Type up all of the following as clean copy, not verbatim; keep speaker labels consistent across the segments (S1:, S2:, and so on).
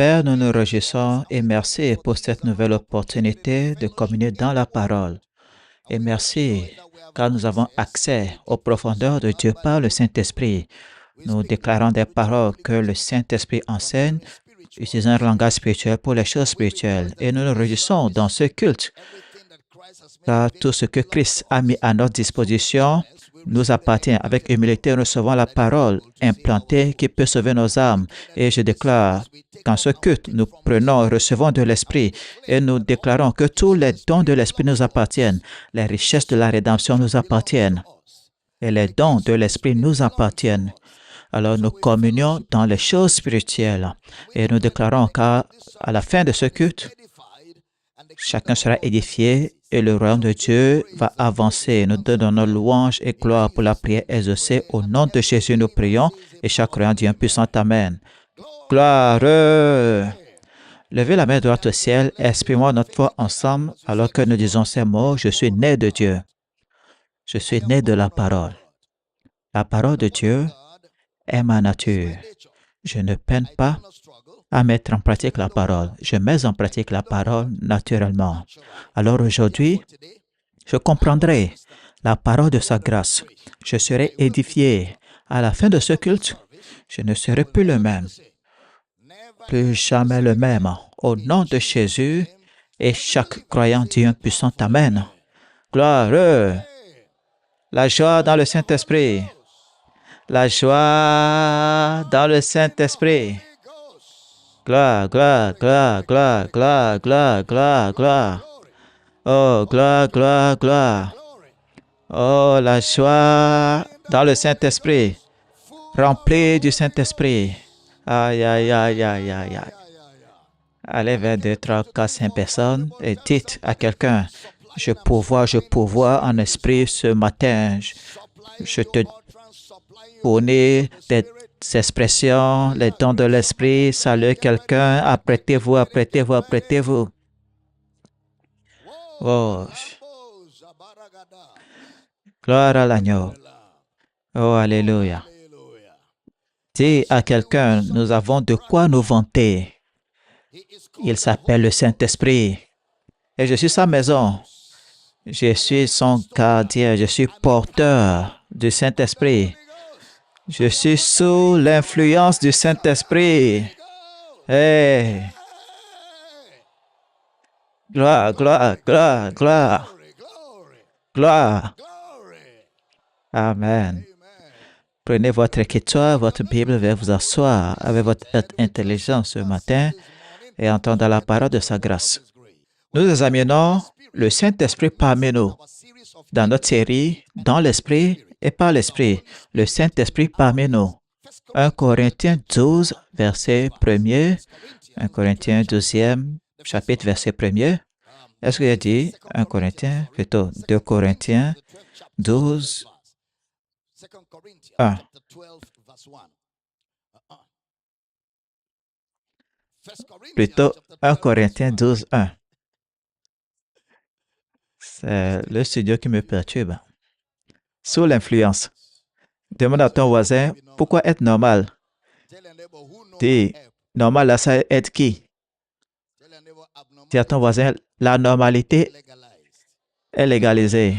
S1: Père, nous nous réjouissons et merci pour cette nouvelle opportunité de communier dans la parole. Et merci car nous avons accès aux profondeurs de Dieu par le Saint-Esprit. Nous déclarons des paroles que le Saint-Esprit enseigne, utilisant un langage spirituel pour les choses spirituelles. Et nous nous réjouissons dans ce culte, car tout ce que Christ a mis à notre disposition nous appartient. Avec humilité, nous recevons la parole implantée qui peut sauver nos âmes. Et je déclare qu'en ce culte, nous prenons et recevons de l'Esprit et nous déclarons que tous les dons de l'Esprit nous appartiennent. Les richesses de la rédemption nous appartiennent. Et les dons de l'Esprit nous appartiennent. Alors nous communions dans les choses spirituelles et nous déclarons qu'à la fin de ce culte, chacun sera édifié et le royaume de Dieu va avancer. Nous donnons louange et gloire pour la prière exaucée. Au nom de Jésus, nous prions et chaque croyant dit un puissant Amen. Gloire! Levez la main droite au ciel et exprimons notre foi ensemble alors que nous disons ces mots. Je suis né de Dieu. Je suis né de la parole. La parole de Dieu est ma nature. Je ne peine pas à mettre en pratique la parole. Je mets en pratique la parole naturellement. Alors aujourd'hui, je comprendrai la parole de sa grâce. Je serai édifié. À la fin de ce culte, je ne serai plus le même. Plus jamais le même. Au nom de Jésus, et chaque croyant dit un puissant Amen. Gloire! La joie dans le Saint-Esprit. La joie dans le Saint-Esprit. Gloire, gloire, gloire, gloire, gloire, gloire, gloire, gloire. Oh, gloire, gloire, gloire. Oh, la joie dans le Saint-Esprit. Rempli du Saint-Esprit. Aïe, aïe, aïe, aïe, aïe, aïe. Allez vers 2, 3, 4, 5 personnes et dites à quelqu'un, je pourvois en esprit ce matin. Je te fournis des expressions, les dons de l'esprit. Salut quelqu'un, apprêtez-vous, apprêtez-vous, apprêtez-vous. Oh. Gloire à l'agneau. Oh, alléluia. Dis à quelqu'un, nous avons de quoi nous vanter. Il s'appelle le Saint-Esprit. Et je suis sa maison. Je suis son gardien. Je suis porteur du Saint-Esprit. Je suis sous l'influence du Saint-Esprit. Hey! Gloire, gloire, gloire, gloire. Gloire. Amen. Prenez votre écriture, votre Bible, veuillez vous asseoir avec votre intelligence ce matin et entendre la parole de sa grâce. Nous examinons le Saint-Esprit parmi nous dans notre série « Dans l'Esprit et par l'Esprit », le Saint-Esprit parmi nous. 1 Corinthiens 12, verset 1er, 1 Corinthiens 12e, chapitre, verset 1er. Est-ce qu'il a dit 1 Corinthiens, plutôt 2 Corinthiens 12, 1. Plutôt 1 Corinthiens 12, 1. C'est le studio qui me perturbe. Sous l'influence. Demande à ton voisin, pourquoi être normal? Dis, normal, là, ça être qui? Dis à ton voisin, la normalité est légalisée.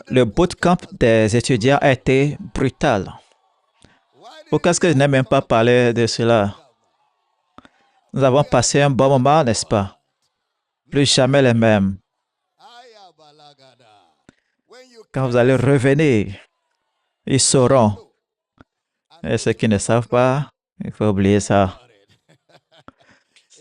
S1: Le bootcamp des étudiants a été brutal. Pourquoi est-ce que je n'ai même pas parlé de cela? Nous avons passé un bon moment, n'est-ce pas? Plus jamais les mêmes. Quand vous allez revenir, ils sauront. Et ceux qui ne savent pas, il faut oublier ça.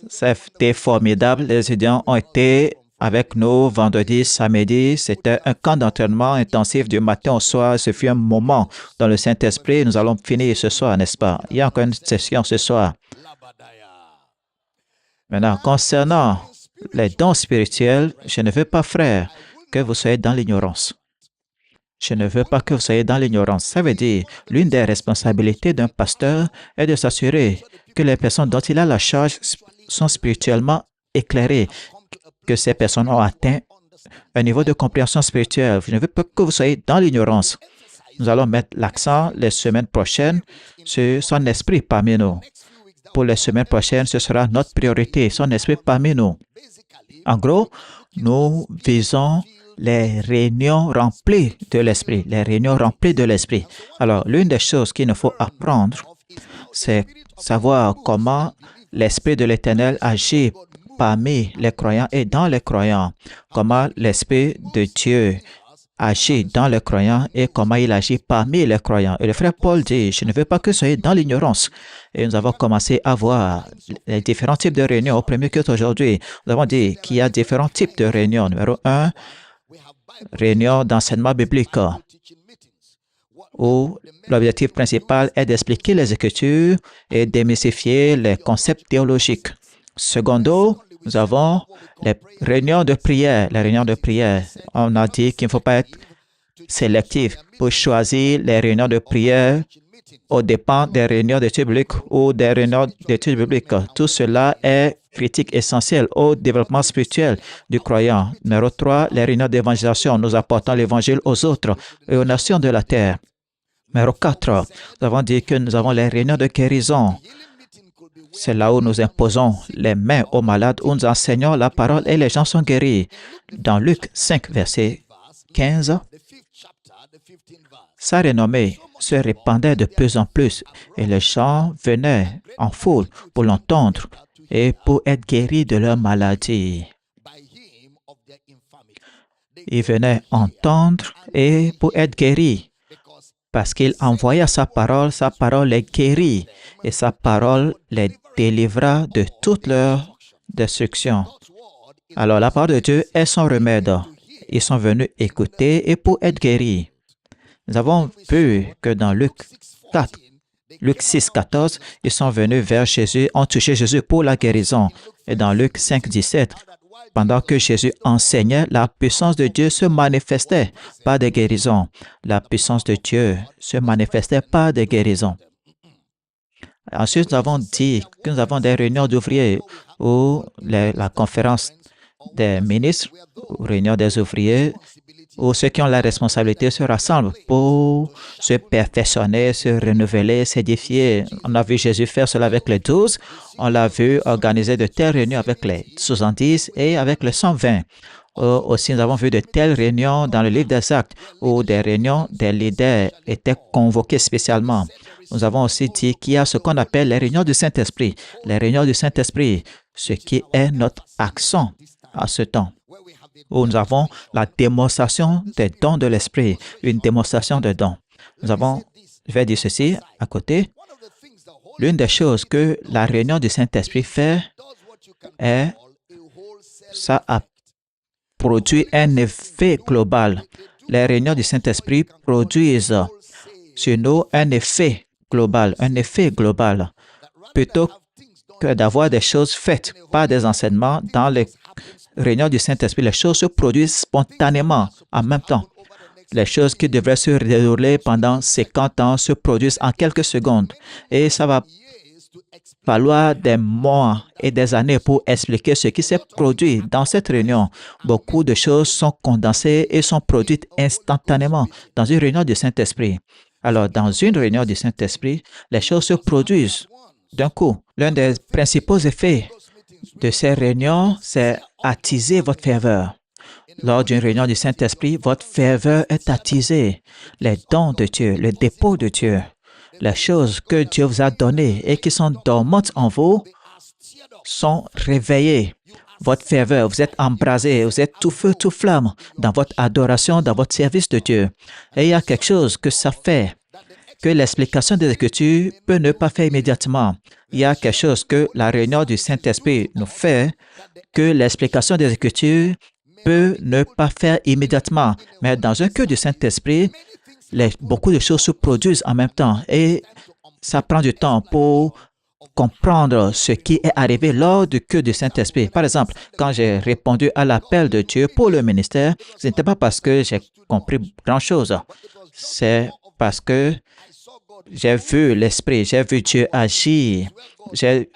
S1: C'était formidable. Les étudiants ont été avec nous vendredi, samedi. C'était un camp d'entraînement intensif du matin au soir. Ce fut un moment dans le Saint-Esprit. Nous allons finir ce soir, n'est-ce pas? Il y a encore une session ce soir. Maintenant, concernant les dons spirituels, je ne veux pas, frère, que vous soyez dans l'ignorance. Je ne veux pas que vous soyez dans l'ignorance. Ça veut dire, l'une des responsabilités d'un pasteur est de s'assurer que les personnes dont il a la charge sont spirituellement éclairées, que ces personnes ont atteint un niveau de compréhension spirituelle. Je ne veux pas que vous soyez dans l'ignorance. Nous allons mettre l'accent les semaines prochaines sur son esprit parmi nous. Pour les semaines prochaines, ce sera notre priorité, son esprit parmi nous. En gros, nous visons les réunions remplies de l'esprit, les réunions remplies de l'esprit. Alors, l'une des choses qu'il nous faut apprendre, c'est savoir comment l'Esprit de l'Éternel agit parmi les croyants et dans les croyants, comment l'Esprit de Dieu agit dans les croyants et comment il agit parmi les croyants. Et le frère Paul dit, je ne veux pas que vous soyez dans l'ignorance. Et nous avons commencé à voir les différents types de réunions. Au premier culte aujourd'hui, nous avons dit qu'il y a différents types de réunions. Numéro 1, réunion d'enseignement biblique, où l'objectif principal est d'expliquer les Écritures et démystifier les concepts théologiques. Secondo, nous avons les réunions de prière. Les réunions de prière, on a dit qu'il ne faut pas être sélectif pour choisir les réunions de prière aux dépens des réunions d'études bibliques ou des réunions d'études bibliques. Tout cela est critique essentielle au développement spirituel du croyant. Numéro 3, les réunions d'évangélisation. Nous apportons l'Évangile aux autres et aux nations de la terre. Numéro 4, nous avons dit que nous avons les réunions de guérison. C'est là où nous imposons les mains aux malades, où nous enseignons la parole et les gens sont guéris. Dans Luc 5, verset 15, sa renommée se répandait de plus en plus et les gens venaient en foule pour l'entendre et pour être guéris de leur maladie. Ils venaient entendre et pour être guéris. Parce qu'il envoya sa parole les guérit et sa parole les délivra de toutes leurs destructions. Alors la parole de Dieu est son remède. Ils sont venus écouter et pour être guéris. Nous avons vu que dans Luc 6, 14, ils sont venus vers Jésus, ont touché Jésus pour la guérison. Et dans Luc 5, 17, pendant que Jésus enseignait, la puissance de Dieu se manifestait par des guérisons. La puissance de Dieu se manifestait par des guérisons. Ensuite, nous avons dit que nous avons des réunions d'ouvriers ou la conférence des ministres, ou réunion des ouvriers, où ceux qui ont la responsabilité se rassemblent pour se perfectionner, se renouveler, s'édifier. On a vu Jésus faire cela avec les 12. On l'a vu organiser de telles réunions avec les 70 et avec les 120. Aussi, nous avons vu de telles réunions dans le livre des Actes où des réunions des leaders étaient convoquées spécialement. Nous avons aussi dit qu'il y a ce qu'on appelle les réunions du Saint-Esprit. Les réunions du Saint-Esprit, ce qui est notre accent à ce temps, où nous avons la démonstration des dons de l'Esprit, une démonstration de dons. Je vais dire ceci à côté. L'une des choses que la réunion du Saint-Esprit fait est, ça a produit un effet global. Les réunions du Saint-Esprit produisent sur nous un effet global, plutôt que d'avoir des choses faites par des enseignements dans les réunions du Saint-Esprit. Les choses se produisent spontanément en même temps. Les choses qui devraient se dérouler pendant 50 ans se produisent en quelques secondes. Et ça va falloir des mois et des années pour expliquer ce qui s'est produit dans cette réunion. Beaucoup de choses sont condensées et sont produites instantanément dans une réunion du Saint-Esprit. Alors, dans une réunion du Saint-Esprit, les choses se produisent d'un coup. L'un des principaux effets de ces réunions, c'est attiser votre ferveur. Lors d'une réunion du Saint-Esprit, votre ferveur est attisée. Les dons de Dieu, le dépôt de Dieu, les choses que Dieu vous a données et qui sont dormantes en vous sont réveillées. Votre ferveur, vous êtes embrasé, vous êtes tout feu, tout flamme dans votre adoration, dans votre service de Dieu. Et il y a quelque chose que ça fait, que l'explication des Écritures peut ne pas faire immédiatement. Il y a quelque chose que la réunion du Saint-Esprit nous fait, que l'explication des Écritures peut ne pas faire immédiatement. Mais dans un culte du Saint-Esprit, beaucoup de choses se produisent en même temps et ça prend du temps pour comprendre ce qui est arrivé lors du culte du Saint-Esprit. Par exemple, quand j'ai répondu à l'appel de Dieu pour le ministère, ce n'était pas parce que j'ai compris grand-chose. C'est parce que j'ai vu l'Esprit, j'ai vu Dieu agir. J'ai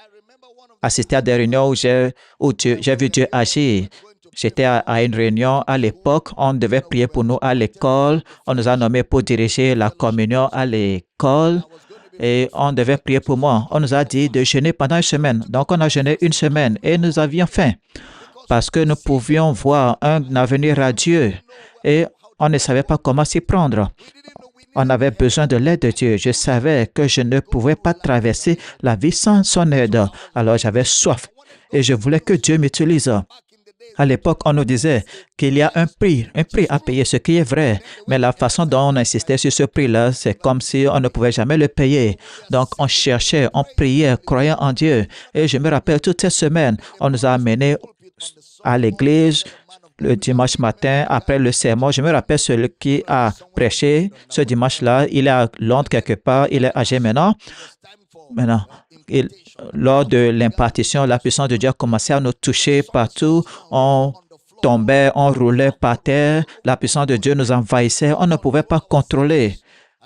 S1: assisté à des réunions où j'ai vu Dieu agir. J'étais à une réunion à l'époque, on devait prier pour nous à l'école, on nous a nommés pour diriger la communion à l'école et on devait prier pour moi. On nous a dit de jeûner pendant une semaine. Donc on a jeûné une semaine et nous avions faim parce que nous pouvions voir un avenir radieux et on ne savait pas comment s'y prendre. On avait besoin de l'aide de Dieu. Je savais que je ne pouvais pas traverser la vie sans son aide. Alors j'avais soif et je voulais que Dieu m'utilise. À l'époque, on nous disait qu'il y a un prix à payer, ce qui est vrai. Mais la façon dont on insistait sur ce prix-là, c'est comme si on ne pouvait jamais le payer. Donc, on cherchait, on priait, croyant en Dieu. Et je me rappelle, toute cette semaine, on nous a amenés à l'église le dimanche matin, après le sermon. Je me rappelle celui qui a prêché ce dimanche-là. Il est à Londres quelque part. Il est âgé maintenant. Lors de l'impartition, la puissance de Dieu a commencé à nous toucher partout. On tombait, on roulait par terre. La puissance de Dieu nous envahissait. On ne pouvait pas contrôler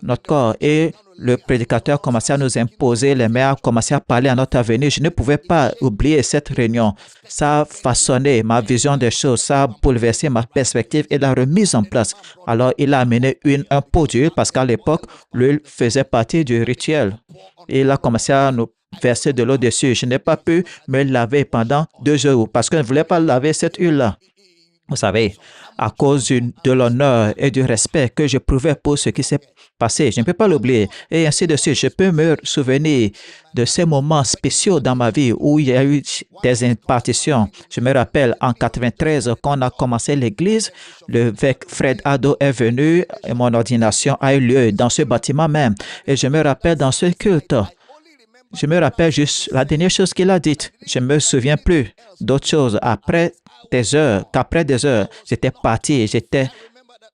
S1: notre corps. Et le prédicateur commençait à nous imposer les mains, a commencé à parler à notre avenir. Je ne pouvais pas oublier cette réunion. Ça a façonné ma vision des choses. Ça a bouleversé ma perspective et la remise en place. Alors, il a amené un pot d'huile parce qu'à l'époque, l'huile faisait partie du rituel. Il a commencé à nous verser de l'eau dessus. Je n'ai pas pu me laver pendant 2 jours parce que je ne voulais pas laver cette huile-là. Vous savez, à cause de l'honneur et du respect que je prouvais pour ce qui s'est passé, je ne peux pas l'oublier. Et ainsi de suite, je peux me souvenir de ces moments spéciaux dans ma vie où il y a eu des impartitions. Je me rappelle en 93, quand on a commencé l'église, l'évêque Fred Addo est venu et mon ordination a eu lieu dans ce bâtiment même. Et je me rappelle dans ce culte, je me rappelle juste la dernière chose qu'il a dite. Je ne me souviens plus d'autre chose. Qu'après des heures, j'étais parti, j'étais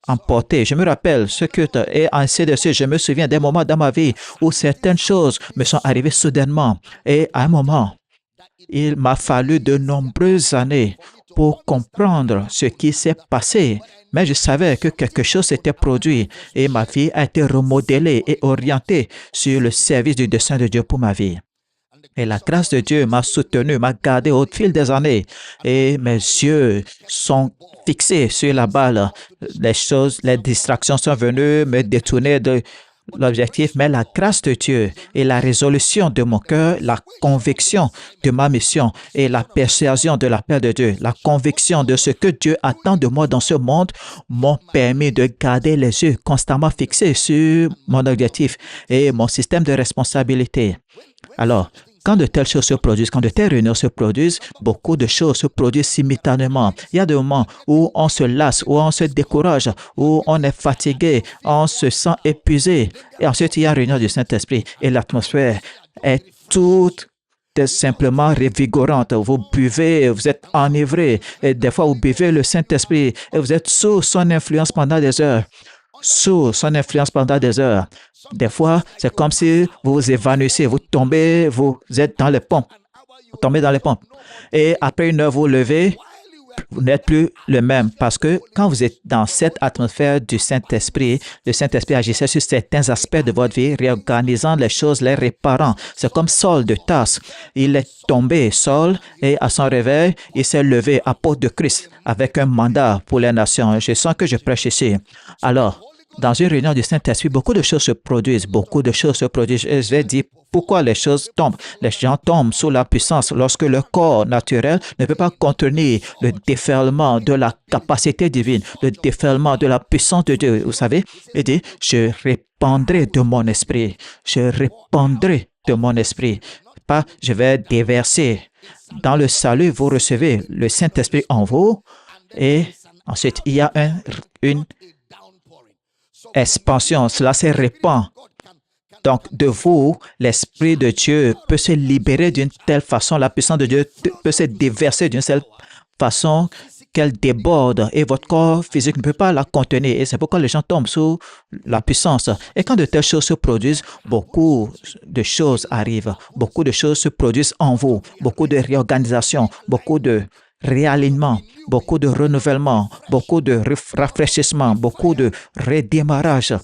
S1: emporté. Je me rappelle ce culte et ainsi de suite. Je me souviens des moments dans ma vie où certaines choses me sont arrivées soudainement. Et à un moment, il m'a fallu de nombreuses années pour comprendre ce qui s'est passé. Mais je savais que quelque chose s'était produit et ma vie a été remodelée et orientée sur le service du dessein de Dieu pour ma vie. Et la grâce de Dieu m'a soutenu, m'a gardé au fil des années. Et mes yeux sont fixés sur la balle. Les distractions sont venues me détourner de l'objectif, mais la grâce de Dieu et la résolution de mon cœur, la conviction de ma mission et la persuasion de l'appel de Dieu, la conviction de ce que Dieu attend de moi dans ce monde m'ont permis de garder les yeux constamment fixés sur mon objectif et mon système de responsabilité. Alors, quand de telles choses se produisent, quand de telles réunions se produisent, beaucoup de choses se produisent simultanément. Il y a des moments où on se lasse, où on se décourage, où on est fatigué, on se sent épuisé. Et ensuite, il y a une réunion du Saint-Esprit et l'atmosphère est toute simplement revigorante. Vous buvez, vous êtes enivré. Et des fois, vous buvez le Saint-Esprit et vous êtes sous son influence pendant des heures. Sous son influence pendant des heures. Des fois, c'est comme si vous vous évanouissez, vous tombez, vous êtes dans les pompes. Vous tombez dans les pompes. Et après une heure, vous levez, vous n'êtes plus le même parce que quand vous êtes dans cette atmosphère du Saint-Esprit, le Saint-Esprit agissait sur certains aspects de votre vie, réorganisant les choses, les réparant. C'est comme Saul de Tarse. Il est tombé, Saul, et à son réveil, il s'est levé, apôtre de Christ, avec un mandat pour les nations. Je sens que je prêche ici. Alors, dans une réunion du Saint-Esprit, beaucoup de choses se produisent, Et je vais dire pourquoi les choses tombent. Les gens tombent sous la puissance lorsque le corps naturel ne peut pas contenir le déferlement de la capacité divine, le déferlement de la puissance de Dieu. Vous savez, il dit, je répandrai de mon esprit. Je répandrai de mon esprit. Pas, je vais déverser. Dans le salut, vous recevez le Saint-Esprit en vous et ensuite, il y a une expansion, cela se répand. Donc, de vous, l'Esprit de Dieu peut se libérer d'une telle façon, la puissance de Dieu peut se déverser d'une telle façon qu'elle déborde et votre corps physique ne peut pas la contenir. Et c'est pourquoi les gens tombent sous la puissance. Et quand de telles choses se produisent, beaucoup de choses arrivent. Beaucoup de choses se produisent en vous. Beaucoup de réorganisation, beaucoup de réalignement, beaucoup de renouvellement, beaucoup de rafraîchissement, beaucoup de redémarrage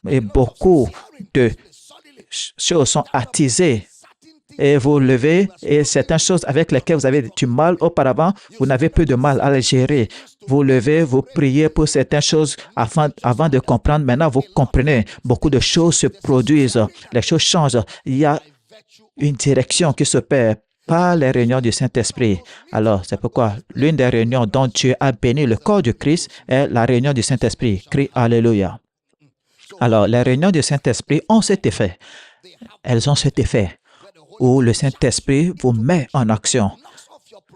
S1: et beaucoup de choses sont attisées et vous levez et certaines choses avec lesquelles vous avez du mal auparavant, vous n'avez plus de mal à les gérer. Vous levez, vous priez pour certaines choses avant de comprendre. Maintenant, vous comprenez. Beaucoup de choses se produisent. Les choses changent. Il y a une direction qui se perd par les réunions du Saint-Esprit. Alors, c'est pourquoi l'une des réunions dont Dieu a béni le corps du Christ est la réunion du Saint-Esprit. Crie Alléluia. Alors, les réunions du Saint-Esprit ont cet effet. Elles ont cet effet où le Saint-Esprit vous met en action,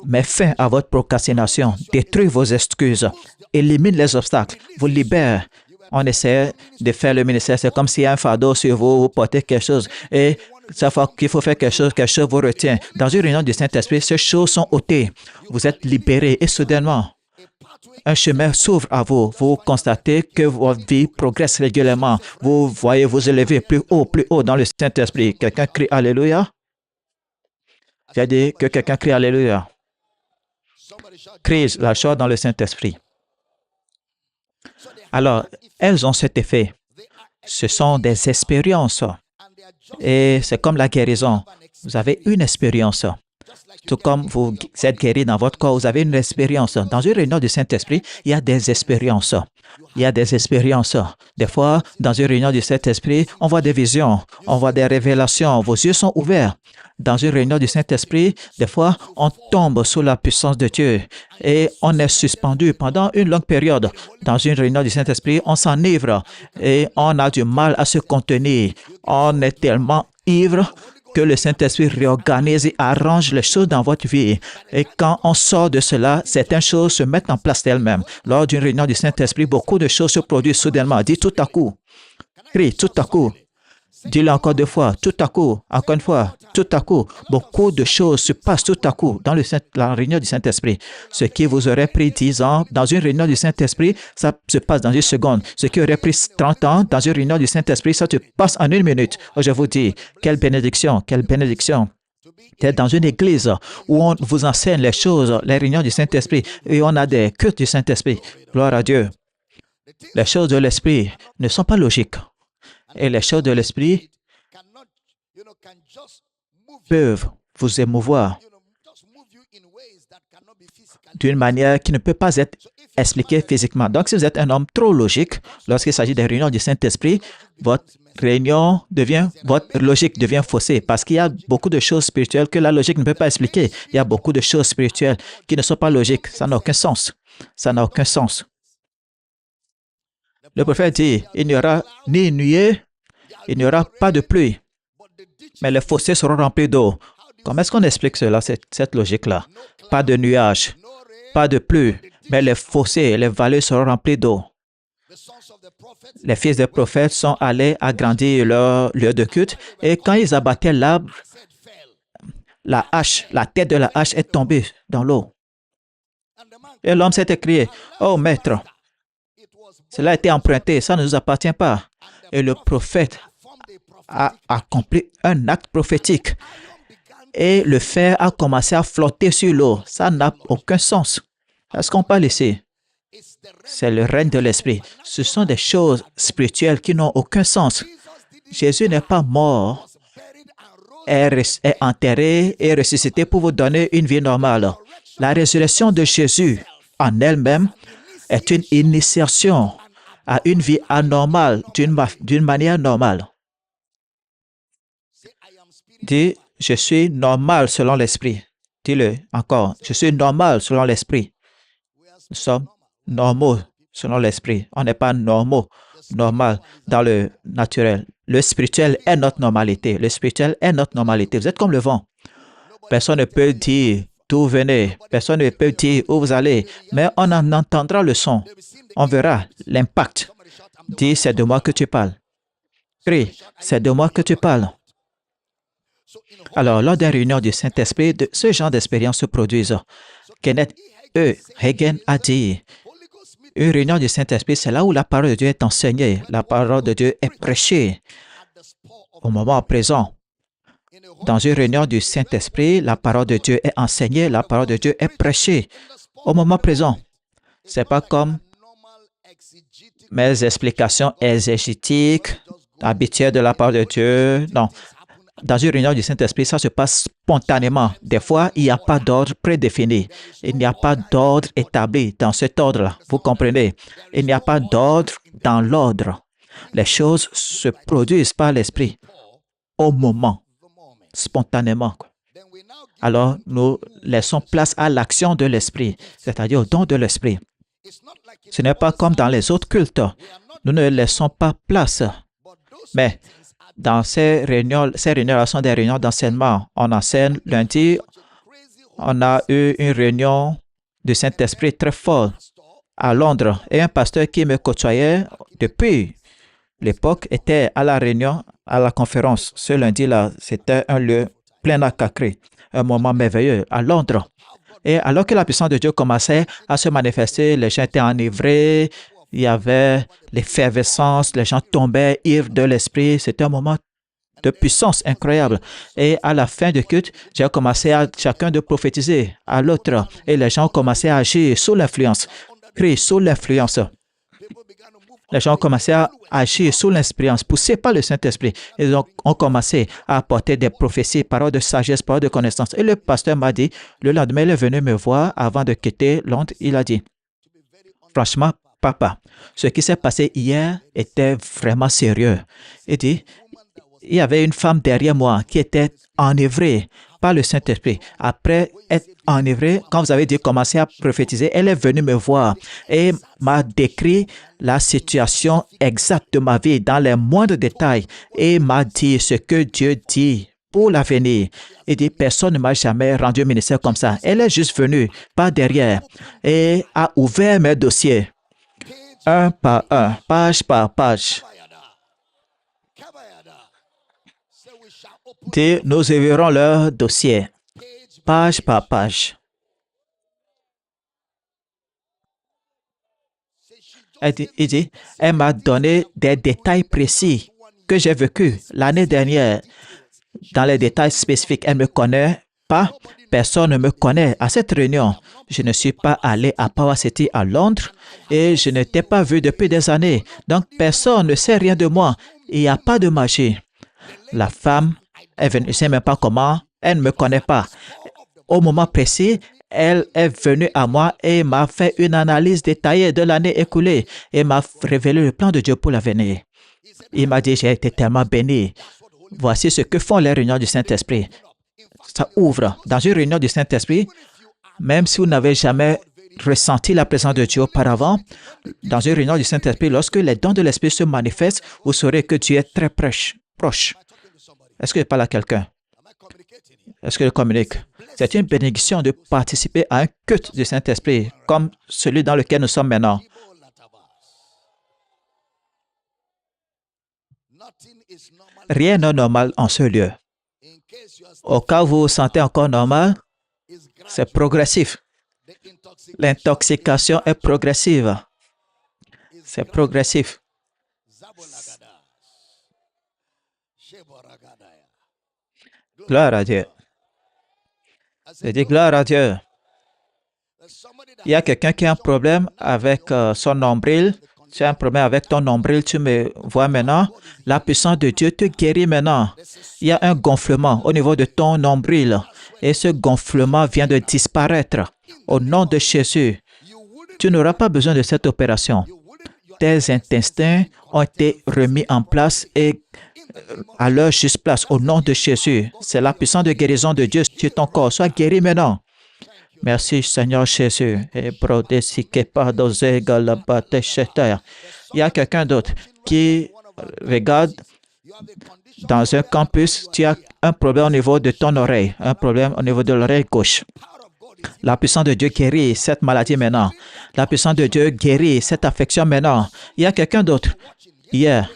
S1: met fin à votre procrastination, détruit vos excuses, élimine les obstacles, vous libère. On essaie de faire le ministère, c'est comme s'il y a un fardeau sur vous, vous portez quelque chose et chaque fois qu'il faut faire quelque chose vous retient. Dans une réunion du Saint-Esprit, ces choses sont ôtées. Vous êtes libérés et soudainement, un chemin s'ouvre à vous. Vous constatez que votre vie progresse régulièrement. Vous voyez vous élever plus haut dans le Saint-Esprit. Quelqu'un crie Alléluia? J'ai dit que quelqu'un crie Alléluia. Crie la joie dans le Saint-Esprit. Alors, elles ont cet effet. Ce sont des expériences. Et c'est comme la guérison. Vous avez une expérience. Tout comme vous êtes guéri dans votre corps, vous avez une expérience. Dans une réunion du Saint-Esprit, il y a des expériences. Il y a des expériences. Des fois, dans une réunion du Saint-Esprit, on voit des visions, on voit des révélations. Vos yeux sont ouverts. Dans une réunion du Saint-Esprit, des fois, on tombe sous la puissance de Dieu et on est suspendu pendant une longue période. Dans une réunion du Saint-Esprit, on s'enivre et on a du mal à se contenir. On est tellement ivre que le Saint-Esprit réorganise et arrange les choses dans votre vie. Et quand on sort de cela, certaines choses se mettent en place d'elles-mêmes. Lors d'une réunion du Saint-Esprit, beaucoup de choses se produisent soudainement. Dis tout à coup. Crie tout à coup. Dis-le encore 2 fois. Tout à coup. Encore une fois. Tout à coup. Beaucoup de choses se passent tout à coup dans la réunion du Saint-Esprit. Ce qui vous aurait pris 10 ans dans une réunion du Saint-Esprit, ça se passe dans 1 seconde. Ce qui aurait pris 30 ans dans une réunion du Saint-Esprit, ça se passe en 1 minute. Je vous dis, quelle bénédiction, quelle bénédiction. D'être dans une église où on vous enseigne les choses, les réunions du Saint-Esprit, et on a des cultes du Saint-Esprit. Gloire à Dieu. Les choses de l'Esprit ne sont pas logiques. Et les choses de l'Esprit peuvent vous émouvoir d'une manière qui ne peut pas être expliquée physiquement. Donc, si vous êtes un homme trop logique, lorsqu'il s'agit des réunions du Saint-Esprit, votre logique devient faussée parce qu'il y a beaucoup de choses spirituelles que la logique ne peut pas expliquer. Il y a beaucoup de choses spirituelles qui ne sont pas logiques. Ça n'a aucun sens. Ça n'a aucun sens. Le prophète dit, il n'y aura ni nuée, il n'y aura pas de pluie, mais les fossés seront remplis d'eau. Comment est-ce qu'on explique cela, cette logique-là? Pas de nuages, pas de pluie, mais les fossés et les vallées seront remplis d'eau. Les fils des prophètes sont allés agrandir leur lieu de culte et quand ils abattaient l'arbre, la tête de la hache est tombée dans l'eau. Et l'homme s'est écrié, « Oh maître, cela a été emprunté, ça ne nous appartient pas. » Et le prophète a accompli un acte prophétique. Et le fer a commencé à flotter sur l'eau. Ça n'a aucun sens. Est-ce qu'on parle ici? C'est le règne de l'Esprit. Ce sont des choses spirituelles qui n'ont aucun sens. Jésus n'est pas mort, est enterré et ressuscité pour vous donner une vie normale. La résurrection de Jésus en elle-même est une initiation à une vie anormale d'une manière normale. Dis, je suis normal selon l'Esprit. Dis-le encore, je suis normal selon l'Esprit. Nous sommes normaux selon l'Esprit. On n'est pas normal dans le naturel. Le spirituel est notre normalité. Le spirituel est notre normalité. Vous êtes comme le vent. Personne ne peut dire d'où vous venez. Personne ne peut dire où vous allez. Mais on en entendra le son. On verra l'impact. Dis, c'est de moi que tu parles. Crie, c'est de moi que tu parles. Alors, lors des réunions du Saint-Esprit, ce genre d'expérience se produisent. Kenneth E. Hagin a dit, une réunion du Saint-Esprit, c'est là où la parole de Dieu est enseignée. La parole de Dieu est prêchée au moment présent. Dans une réunion du Saint-Esprit, la parole de Dieu est enseignée, la parole de Dieu est prêchée au moment présent. Ce n'est pas comme mes explications exégétiques habituelles de la parole de Dieu. Non. Dans une réunion du Saint-Esprit, ça se passe spontanément. Des fois, il n'y a pas d'ordre prédéfini. Il n'y a pas d'ordre établi dans cet ordre-là. Vous comprenez? Il n'y a pas d'ordre dans l'ordre. Les choses se produisent par l'Esprit au moment, spontanément. Alors, nous laissons place à l'action de l'Esprit, c'est-à-dire au don de l'Esprit. Ce n'est pas comme dans les autres cultes. Nous ne laissons pas place. Mais dans ces réunions sont des réunions d'enseignement. On enseigne lundi. On a eu une réunion du Saint-Esprit très forte à Londres. Et un pasteur qui me côtoyait depuis l'époque était à la réunion, à la conférence. Ce lundi-là, c'était un lieu plein à cacrer, un moment merveilleux à Londres. Et alors que la puissance de Dieu commençait à se manifester, les gens étaient enivrés, il y avait l'effervescence, les gens tombaient ivres de l'esprit. C'était un moment de puissance incroyable. Et à la fin du culte, j'ai commencé à chacun de prophétiser à l'autre. Et les gens ont commencé à agir sous l'influence, crier sous l'influence. Les gens ont commencé à agir sous l'influence, poussés par le Saint-Esprit. Ils ont commencé à apporter des prophéties, paroles de sagesse, paroles de connaissance. Et le pasteur m'a dit, le lendemain, il est venu me voir avant de quitter Londres. Il a dit, franchement, papa, ce qui s'est passé hier était vraiment sérieux. Il dit, il y avait une femme derrière moi qui était enivrée par le Saint-Esprit. Après être enivrée, quand vous avez dit commencer à prophétiser, elle est venue me voir et m'a décrit la situation exacte de ma vie dans les moindres détails et m'a dit ce que Dieu dit pour l'avenir. Il dit, personne ne m'a jamais rendu un ministère comme ça. Elle est juste venue par derrière et a ouvert mes dossiers, un par un, page par page. Et nous ouvrirons leur dossier, page par page. Elle m'a donné des détails précis que j'ai vécu l'année dernière. Dans les détails spécifiques, elle ne me connaît pas. Personne ne me connaît. À cette réunion, je ne suis pas allé à Power City à Londres et je ne t'ai pas vu depuis des années. Donc, personne ne sait rien de moi. Il n'y a pas de magie. La femme est venue, je ne sais même pas comment, elle ne me connaît pas. Au moment précis, elle est venue à moi et m'a fait une analyse détaillée de l'année écoulée et m'a révélé le plan de Dieu pour l'avenir. Il m'a dit, j'ai été tellement béni. Voici ce que font les réunions du Saint-Esprit. Ça ouvre. Dans une réunion du Saint-Esprit, même si vous n'avez jamais ressenti la présence de Dieu auparavant, dans une réunion du Saint-Esprit, lorsque les dons de l'Esprit se manifestent, vous saurez que Dieu est très proche. Est-ce que je parle à quelqu'un? Est-ce que je communique? C'est une bénédiction de participer à un culte du Saint-Esprit comme celui dans lequel nous sommes maintenant. Rien n'est normal en ce lieu. Au cas où vous vous sentez encore normal, c'est progressif. L'intoxication est progressive. C'est progressif. Gloire à Dieu. Je dis gloire à Dieu. Il y a quelqu'un qui a un problème avec son nombril. Tu as un problème avec ton nombril, tu me vois maintenant. La puissance de Dieu te guérit maintenant. Il y a un gonflement au niveau de ton nombril. Et ce gonflement vient de disparaître. Au nom de Jésus, tu n'auras pas besoin de cette opération. Tes intestins ont été remis en place et à leur juste place. Au nom de Jésus, c'est la puissance de guérison de Dieu sur ton corps. Sois guéri maintenant. Merci Seigneur Jésus. Il y a quelqu'un d'autre qui regarde dans un campus, tu as un problème au niveau de ton oreille, un problème au niveau de l'oreille gauche. La puissance de Dieu guérit cette maladie maintenant. La puissance de Dieu guérit cette affection maintenant. Il y a quelqu'un d'autre. Hier,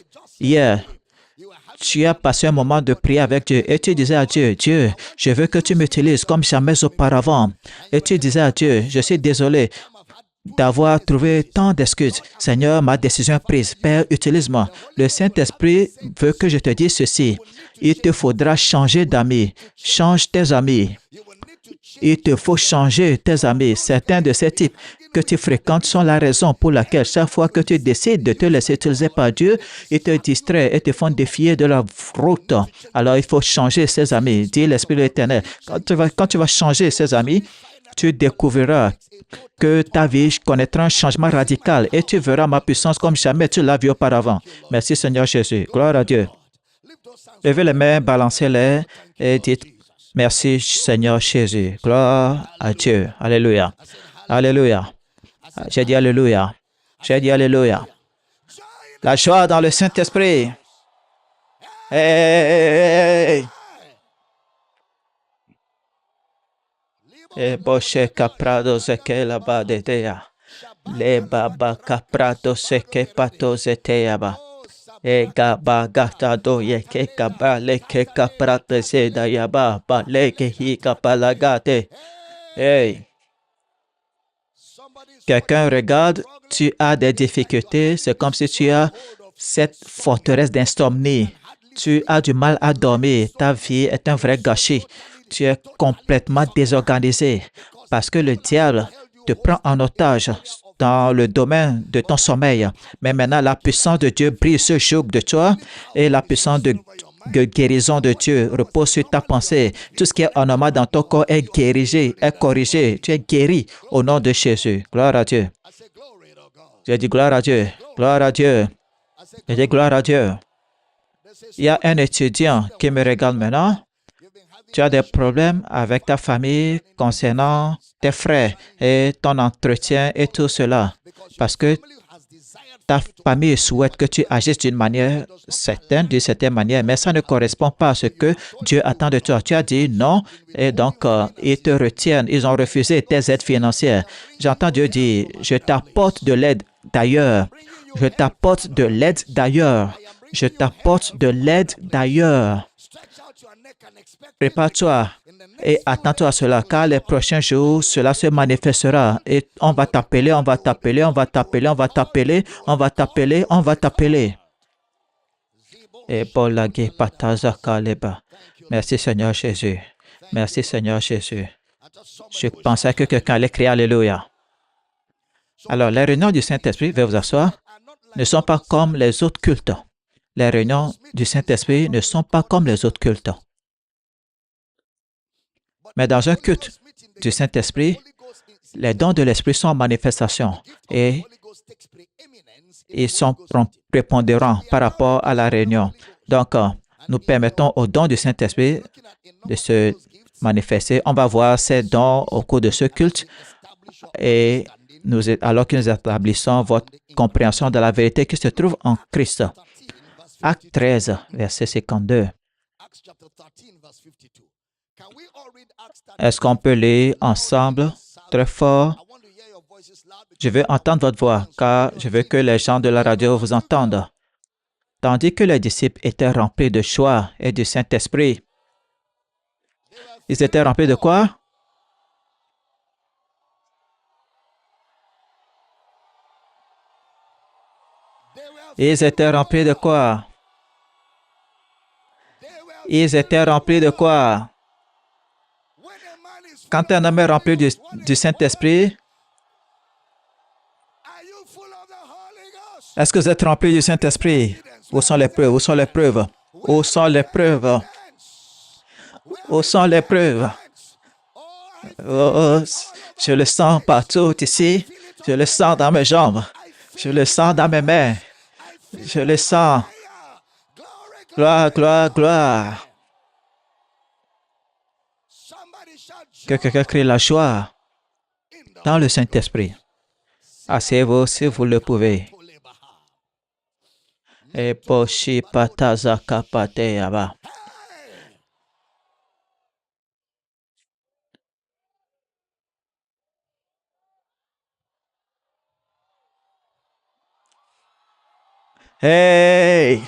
S1: tu as passé un moment de prière avec Dieu et tu disais à Dieu, Dieu, je veux que tu m'utilises comme jamais auparavant. Et tu disais à Dieu, je suis désolé d'avoir trouvé tant d'excuses. Seigneur, ma décision est prise. Père, utilise-moi. Le Saint-Esprit veut que je te dise ceci. Il te faudra changer d'amis. Change tes amis. Il te faut changer tes amis. Certains de ces types que tu fréquentes sont la raison pour laquelle chaque fois que tu décides de te laisser utiliser par Dieu, ils te distraient et te font défier de la route. Alors il faut changer ses amis, dit l'Esprit de l'Éternel. Quand tu vas changer ses amis, tu découvriras que ta vie connaîtra un changement radical et tu verras ma puissance comme jamais tu l'as vu auparavant. Merci Seigneur Jésus. Gloire à Dieu. Levez les mains, balancez-les et dites merci Seigneur Jésus. Gloire à Dieu. Alléluia. Alléluia. J'ai dit Alléluia. J'ai dit Alléluia. La joie dans le Saint-Esprit. Hey! E boche caprado zeke la badetea. Le baba caprado seke pato zeteaba. E gaba gata do ye ke kaba le ke caprate seda yaba ba le ke hi kapalagate. Hey! Quelqu'un regarde, tu as des difficultés, c'est comme si tu as cette forteresse d'insomnie. Tu as du mal à dormir, ta vie est un vrai gâchis. Tu es complètement désorganisé parce que le diable te prend en otage dans le domaine de ton sommeil. Mais maintenant, la puissance de Dieu brille ce jour de toi et la puissance de guérison de Dieu repose sur ta pensée. Tout ce qui est anormal dans ton corps est guéri, est corrigé. Tu es guéri au nom de Jésus. Gloire à Dieu. J'ai dit gloire à Dieu. Gloire à Dieu. J'ai dit gloire à Dieu. Il y a un étudiant qui me regarde maintenant. Tu as des problèmes avec ta famille concernant tes frères et ton entretien et tout cela. Parce que ta famille souhaite que tu agisses d'une manière certaine, d'une certaine manière, mais ça ne correspond pas à ce que Dieu attend de toi. Tu as dit non et donc ils te retiennent. Ils ont refusé tes aides financières. J'entends Dieu dire, je t'apporte de l'aide d'ailleurs. Je t'apporte de l'aide d'ailleurs. Je t'apporte de l'aide d'ailleurs. Prépare-toi et attends-toi à cela, car les prochains jours, cela se manifestera et on va t'appeler, on va t'appeler, on va t'appeler, on va t'appeler, on va t'appeler, on va t'appeler. Et Bolagé Patazaka Leba. Merci Seigneur Jésus. Merci Seigneur Jésus. Je pensais que quelqu'un allait crier Alléluia. Alors, les réunions du Saint-Esprit, veuillez vous asseoir, ne sont pas comme les autres cultes. Les réunions du Saint-Esprit ne sont pas comme les autres cultes. Mais dans un culte du Saint-Esprit, les dons de l'Esprit sont en manifestation et ils sont prépondérants par rapport à la réunion. Donc, nous permettons aux dons du Saint-Esprit de se manifester. On va voir ces dons au cours de ce culte et alors que nous établissons votre compréhension de la vérité qui se trouve en Christ. Acte 13, verset 52. Est-ce qu'on peut lire ensemble très fort? Je veux entendre votre voix, car je veux que les gens de la radio vous entendent. Tandis que les disciples étaient remplis de joie et du Saint-Esprit. Ils étaient remplis de quoi? Ils étaient remplis de quoi? Ils étaient remplis de quoi? Quand un homme est rempli du Saint-Esprit, est-ce que vous êtes rempli du Saint-Esprit? Où sont les preuves? Où sont les preuves? Où sont les preuves? Où sont les preuves? Oh, je le sens partout ici. Je le sens dans mes jambes. Je le sens dans mes mains. Je le sens. Gloire, gloire, gloire. Que quelqu'un crie la joie dans le Saint-Esprit. Asseyez-vous si vous le pouvez. Et poshi pataza kapate yaba. Hey!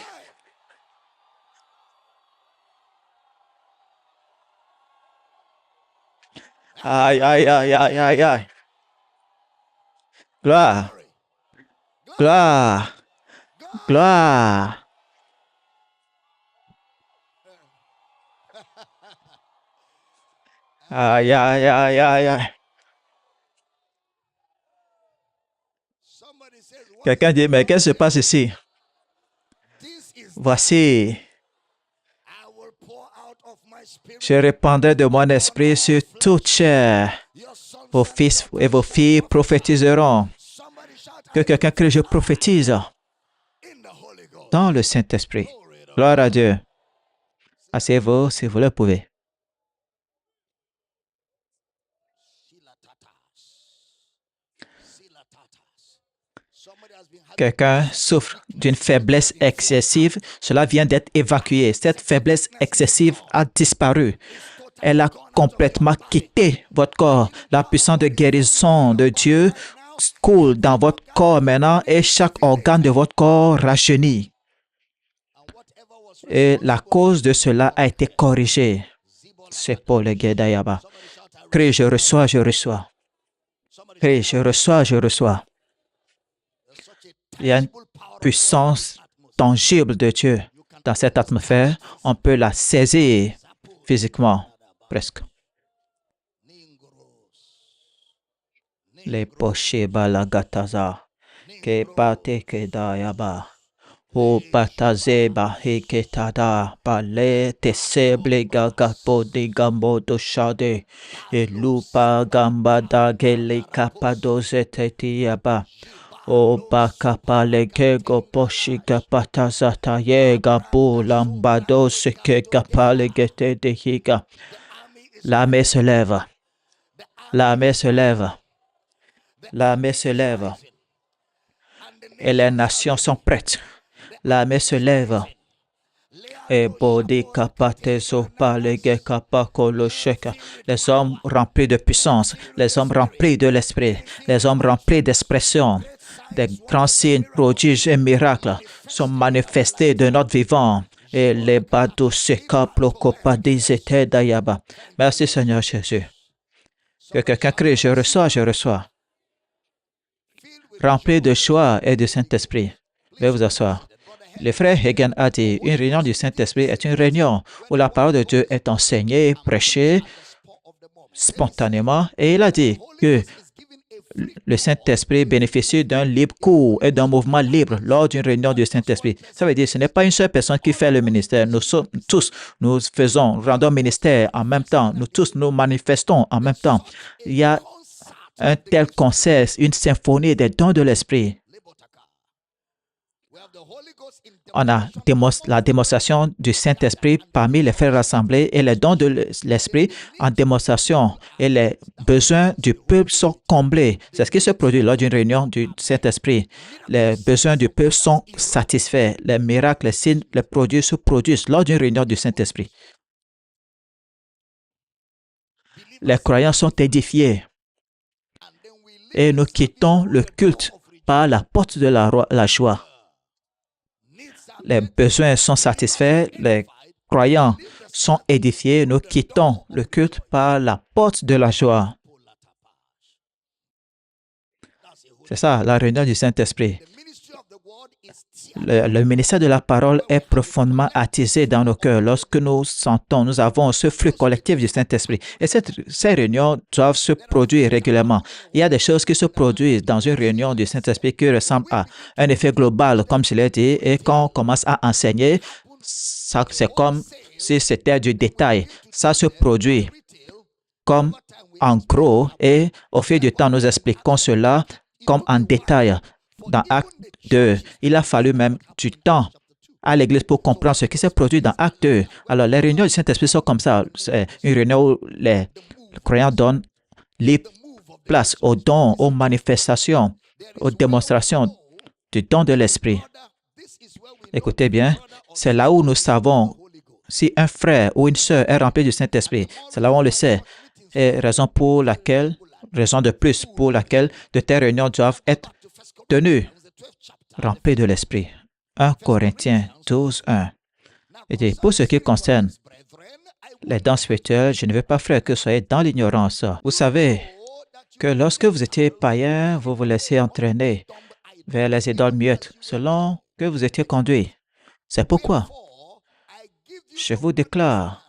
S1: Aïe, aïe, aïe, aïe, aïe, aïe. Gloire, gloire, gloire. Aïe, aïe, aïe, aïe, aïe. Quelqu'un dit, mais qu'est-ce qui se passe ici? Voici, je répandrai de mon esprit sur toute chair. Vos fils et vos filles prophétiseront. Que quelqu'un crie, je prophétise dans le Saint-Esprit. Gloire à Dieu. Asseyez-vous si vous le pouvez. Quelqu'un souffre d'une faiblesse excessive, cela vient d'être évacué. Cette faiblesse excessive a disparu. Elle a complètement quitté votre corps. La puissance de guérison de Dieu coule dans votre corps maintenant et chaque organe de votre corps rajeunit. Et la cause de cela a été corrigée. C'est pour le Guédayaba. Crie, je reçois, je reçois. Crie, je reçois, je reçois. Il y a une puissance tangible de Dieu dans cette atmosphère. On peut la saisir physiquement, presque. Les pochés balagataza, que pate que dayaba, o patazeba heketada, pale teseble gagapo de gambo do shade, et lupa gambada gele kapadoze tetiaba. O bakapa legego poshika patazata yega bulambado seke kapale gete de higa. L'armée se lève. L'armée se lève. L'armée se lève. Et les nations sont prêtes. L'armée se lève. Et bodi kapatezo palege kapakolosheka. Les hommes remplis de puissance, les hommes remplis de l'esprit, les hommes remplis d'expression. Des grands signes, prodiges et miracles sont manifestés de notre vivant. Et les badous se kaplokopadizeté dayaba. Merci Seigneur Jésus. Que quelqu'un crie, je reçois, je reçois. Rempli de joie et du Saint-Esprit. Veuillez vous asseoir. Le frère Hagin a dit, une réunion du Saint-Esprit est une réunion où la parole de Dieu est enseignée, prêchée spontanément. Et il a dit que le Saint-Esprit bénéficie d'un libre cours et d'un mouvement libre lors d'une réunion du Saint-Esprit. Ça veut dire que ce n'est pas une seule personne qui fait le ministère. Nous sommes tous, nous rendons ministère en même temps. Nous tous, nous manifestons en même temps. Il y a un tel concert, une symphonie des dons de l'Esprit. On a la démonstration du Saint-Esprit parmi les frères rassemblés et les dons de l'Esprit en démonstration et les besoins du peuple sont comblés. C'est ce qui se produit lors d'une réunion du Saint-Esprit. Les besoins du peuple sont satisfaits. Les miracles, les signes, les produits se produisent lors d'une réunion du Saint-Esprit. Les croyants sont édifiés et nous quittons le culte par la porte de la joie. Les besoins sont satisfaits, les croyants sont édifiés, nous quittons le culte par la porte de la joie. C'est ça, la réunion du Saint-Esprit. Le ministère de la parole est profondément attisé dans nos cœurs lorsque nous sentons, nous avons ce flux collectif du Saint-Esprit. Et ces réunions doivent se produire régulièrement. Il y a des choses qui se produisent dans une réunion du Saint-Esprit qui ressemblent à un effet global, comme je l'ai dit, et quand on commence à enseigner, c'est comme si c'était du détail. Ça se produit comme en gros, et au fil du temps, nous expliquons cela comme en détail. Dans Acte 2, il a fallu même du temps à l'Église pour comprendre ce qui s'est produit dans Acte 2. Alors, les réunions du Saint-Esprit sont comme ça. C'est une réunion où les croyants donnent libre place aux dons, aux manifestations, aux démonstrations du don de l'Esprit. Écoutez bien, c'est là où nous savons si un frère ou une sœur est rempli du Saint-Esprit. C'est là où on le sait. Et raison de plus pour laquelle de telles réunions doivent être tenues, remplies de l'Esprit. 1 Corinthiens 12, 1. Il dit, pour ce qui concerne les dons spirituels, je ne veux pas, frère, que vous soyez dans l'ignorance. Vous savez que lorsque vous étiez païen, vous vous laissez entraîner vers les idoles muettes, selon que vous étiez conduit. C'est pourquoi je vous déclare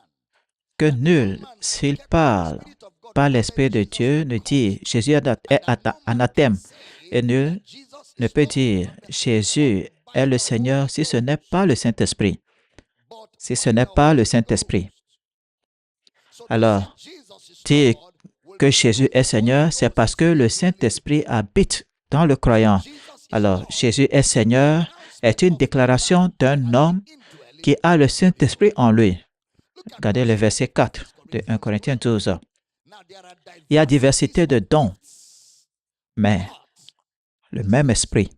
S1: que nul, s'il parle par l'Esprit de Dieu, ne dit Jésus est anathème, et nul ne peut dire Jésus est le Seigneur si ce n'est pas le Saint-Esprit. Si ce n'est pas le Saint-Esprit. Alors, dire que Jésus est Seigneur, c'est parce que le Saint-Esprit habite dans le croyant. Alors, Jésus est Seigneur est une déclaration d'un homme qui a le Saint-Esprit en lui. Regardez le verset 4 de 1 Corinthiens 12. Il y a diversité de dons, mais le même esprit.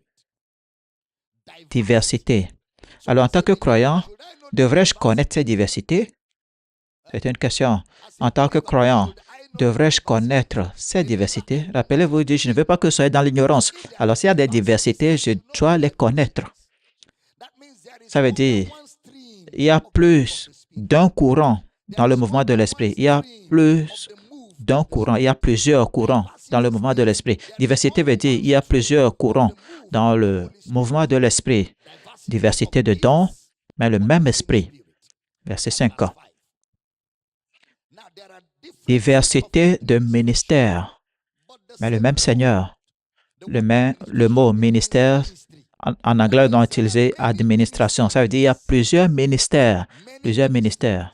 S1: Diversité. Alors, en tant que croyant, devrais-je connaître ces diversités? C'est une question. En tant que croyant, devrais-je connaître ces diversités? Rappelez-vous, il dit, je ne veux pas que vous soyez dans l'ignorance. Alors, s'il y a des diversités, je dois les connaître. Ça veut dire, il y a plus d'un courant dans le mouvement de l'esprit. Il y a plus d'un courant. Il y a plusieurs courants dans le mouvement de l'esprit. Diversité veut dire, il y a plusieurs courants dans le mouvement de l'esprit. Diversité de dons, mais le même esprit. Verset 5. Diversité de ministères, mais le même Seigneur. Le mot ministère, en anglais, on a utilisé administration. Ça veut dire qu'il y a plusieurs ministères. Plusieurs ministères.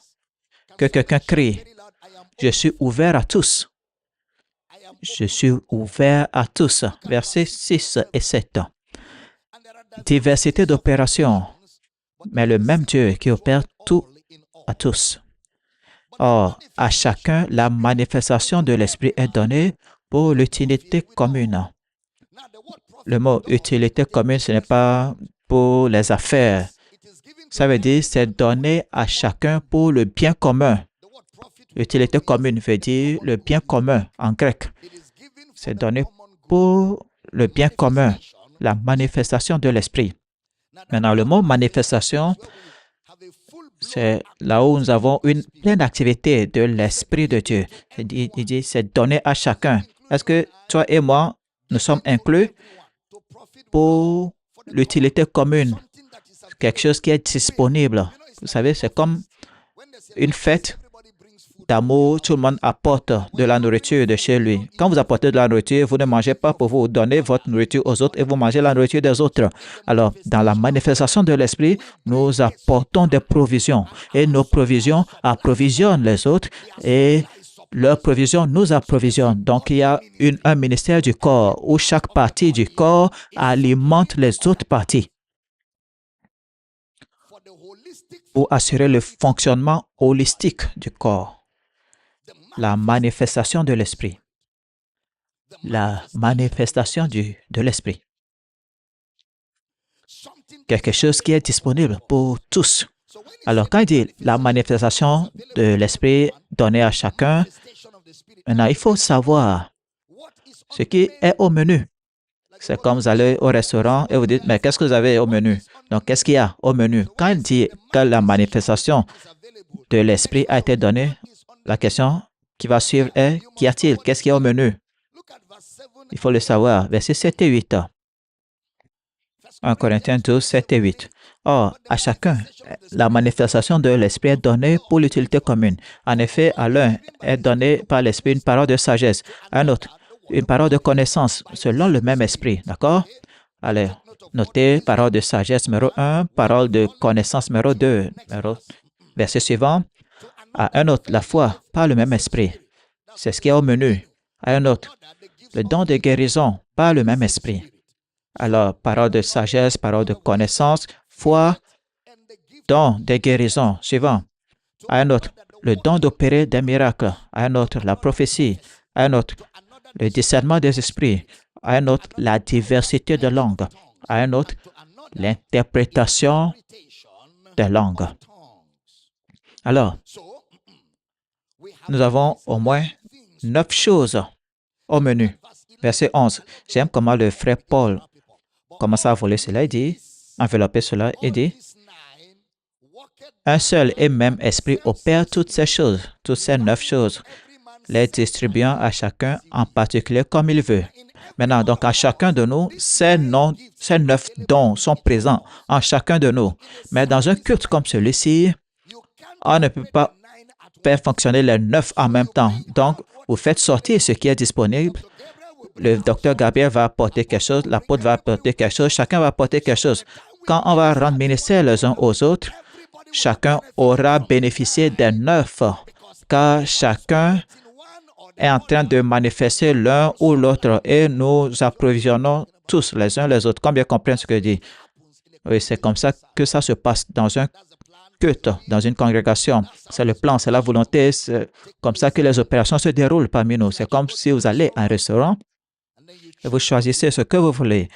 S1: Que quelqu'un crie, je suis ouvert à tous. Je suis ouvert à tous. Versets 6 et 7. Diversité d'opérations, mais le même Dieu qui opère tout à tous. Or, à chacun, la manifestation de l'Esprit est donnée pour l'utilité commune. Le mot utilité commune, ce n'est pas pour les affaires. Ça veut dire c'est donné à chacun pour le bien commun. Utilité commune veut dire le bien commun en grec. C'est donné pour le bien commun, la manifestation de l'Esprit. Maintenant, le mot manifestation, c'est là où nous avons une pleine activité de l'Esprit de Dieu. Il dit, c'est donné à chacun. Est-ce que toi et moi, nous sommes inclus pour l'utilité commune? Quelque chose qui est disponible. Vous savez, c'est comme une fête d'amour. Tout le monde apporte de la nourriture de chez lui. Quand vous apportez de la nourriture, vous ne mangez pas pour vous donner votre nourriture aux autres et vous mangez la nourriture des autres. Alors, dans la manifestation de l'Esprit, nous apportons des provisions et nos provisions approvisionnent les autres et leurs provisions nous approvisionnent. Donc, il y a un ministère du corps où chaque partie du corps alimente les autres parties pour assurer le fonctionnement holistique du corps. La manifestation de l'Esprit. La manifestation de l'Esprit. Quelque chose qui est disponible pour tous. Alors, quand il dit la manifestation de l'Esprit donnée à chacun, maintenant, il faut savoir ce qui est au menu. C'est comme vous allez au restaurant et vous dites, mais qu'est-ce que vous avez au menu? Donc, qu'est-ce qu'il y a au menu? Quand il dit que la manifestation de l'Esprit a été donnée, la question qui va suivre est, qu'y a-t-il? Qu'est-ce qu'il y a au menu? Il faut le savoir. Versets 7 et 8. 1 Corinthiens 12, 7 et 8. Or, à chacun, la manifestation de l'Esprit est donnée pour l'utilité commune. En effet, à l'un est donnée par l'Esprit une parole de sagesse, à un autre, une parole de connaissance, selon le même Esprit. D'accord? Allez, notez parole de sagesse numéro 1, parole de connaissance numéro 2. Verset suivant. À un autre, la foi, par le même Esprit. C'est ce qui est au menu. À un autre, le don de guérison, par le même Esprit. Alors, parole de sagesse, parole de connaissance, foi, don de guérison. Suivant. À un autre, le don d'opérer des miracles. À un autre, la prophétie. À un autre, le discernement des esprits. À un autre, la diversité de langues. À un autre, l'interprétation des langues. Alors, nous avons au moins 9 choses au menu. Verset 11. J'aime comment le frère Paul commence à voler cela. Il dit, envelopper cela, il dit, un seul et même esprit opère toutes ces choses, toutes ces 9 choses, les distribuant à chacun en particulier comme il veut. Maintenant, donc, à chacun de nous, ces 9 dons sont présents en chacun de nous. Mais dans un culte comme celui-ci, on ne peut pas faire fonctionner les 9 en même temps. Donc, vous faites sortir ce qui est disponible. Le docteur Gabriel va apporter quelque chose, l'apôtre va apporter quelque chose, chacun va apporter quelque chose. Quand on va rendre ministère les uns aux autres, chacun aura bénéficié des 9, car chacun est en train de manifester l'un ou l'autre et nous approvisionnons tous les uns les autres. Combien comprennent ce que je dis? Oui, c'est comme ça que ça se passe dans un culte, dans une congrégation. C'est le plan, c'est la volonté, c'est comme ça que les opérations se déroulent parmi nous. C'est comme si vous allez à un restaurant et vous choisissez ce que vous voulez.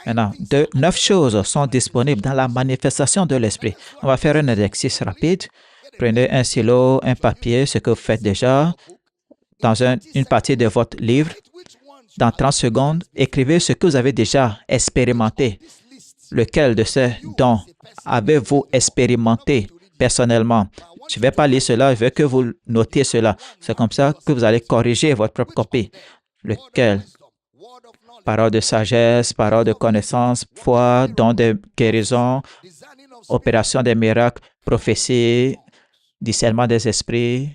S1: Maintenant, 9 choses sont disponibles dans la manifestation de l'esprit. On va faire un exercice rapide. Prenez un stylo, un papier, ce que vous faites déjà, dans une partie de votre livre. Dans 30 secondes, écrivez ce que vous avez déjà expérimenté. Lequel de ces dons avez-vous expérimenté personnellement? Je ne vais pas lire cela, je veux que vous notiez cela. C'est comme ça que vous allez corriger votre propre copie. Lequel? Parole de sagesse, parole de connaissance, foi, don de guérison, opération des miracles, prophétie, discernement des esprits,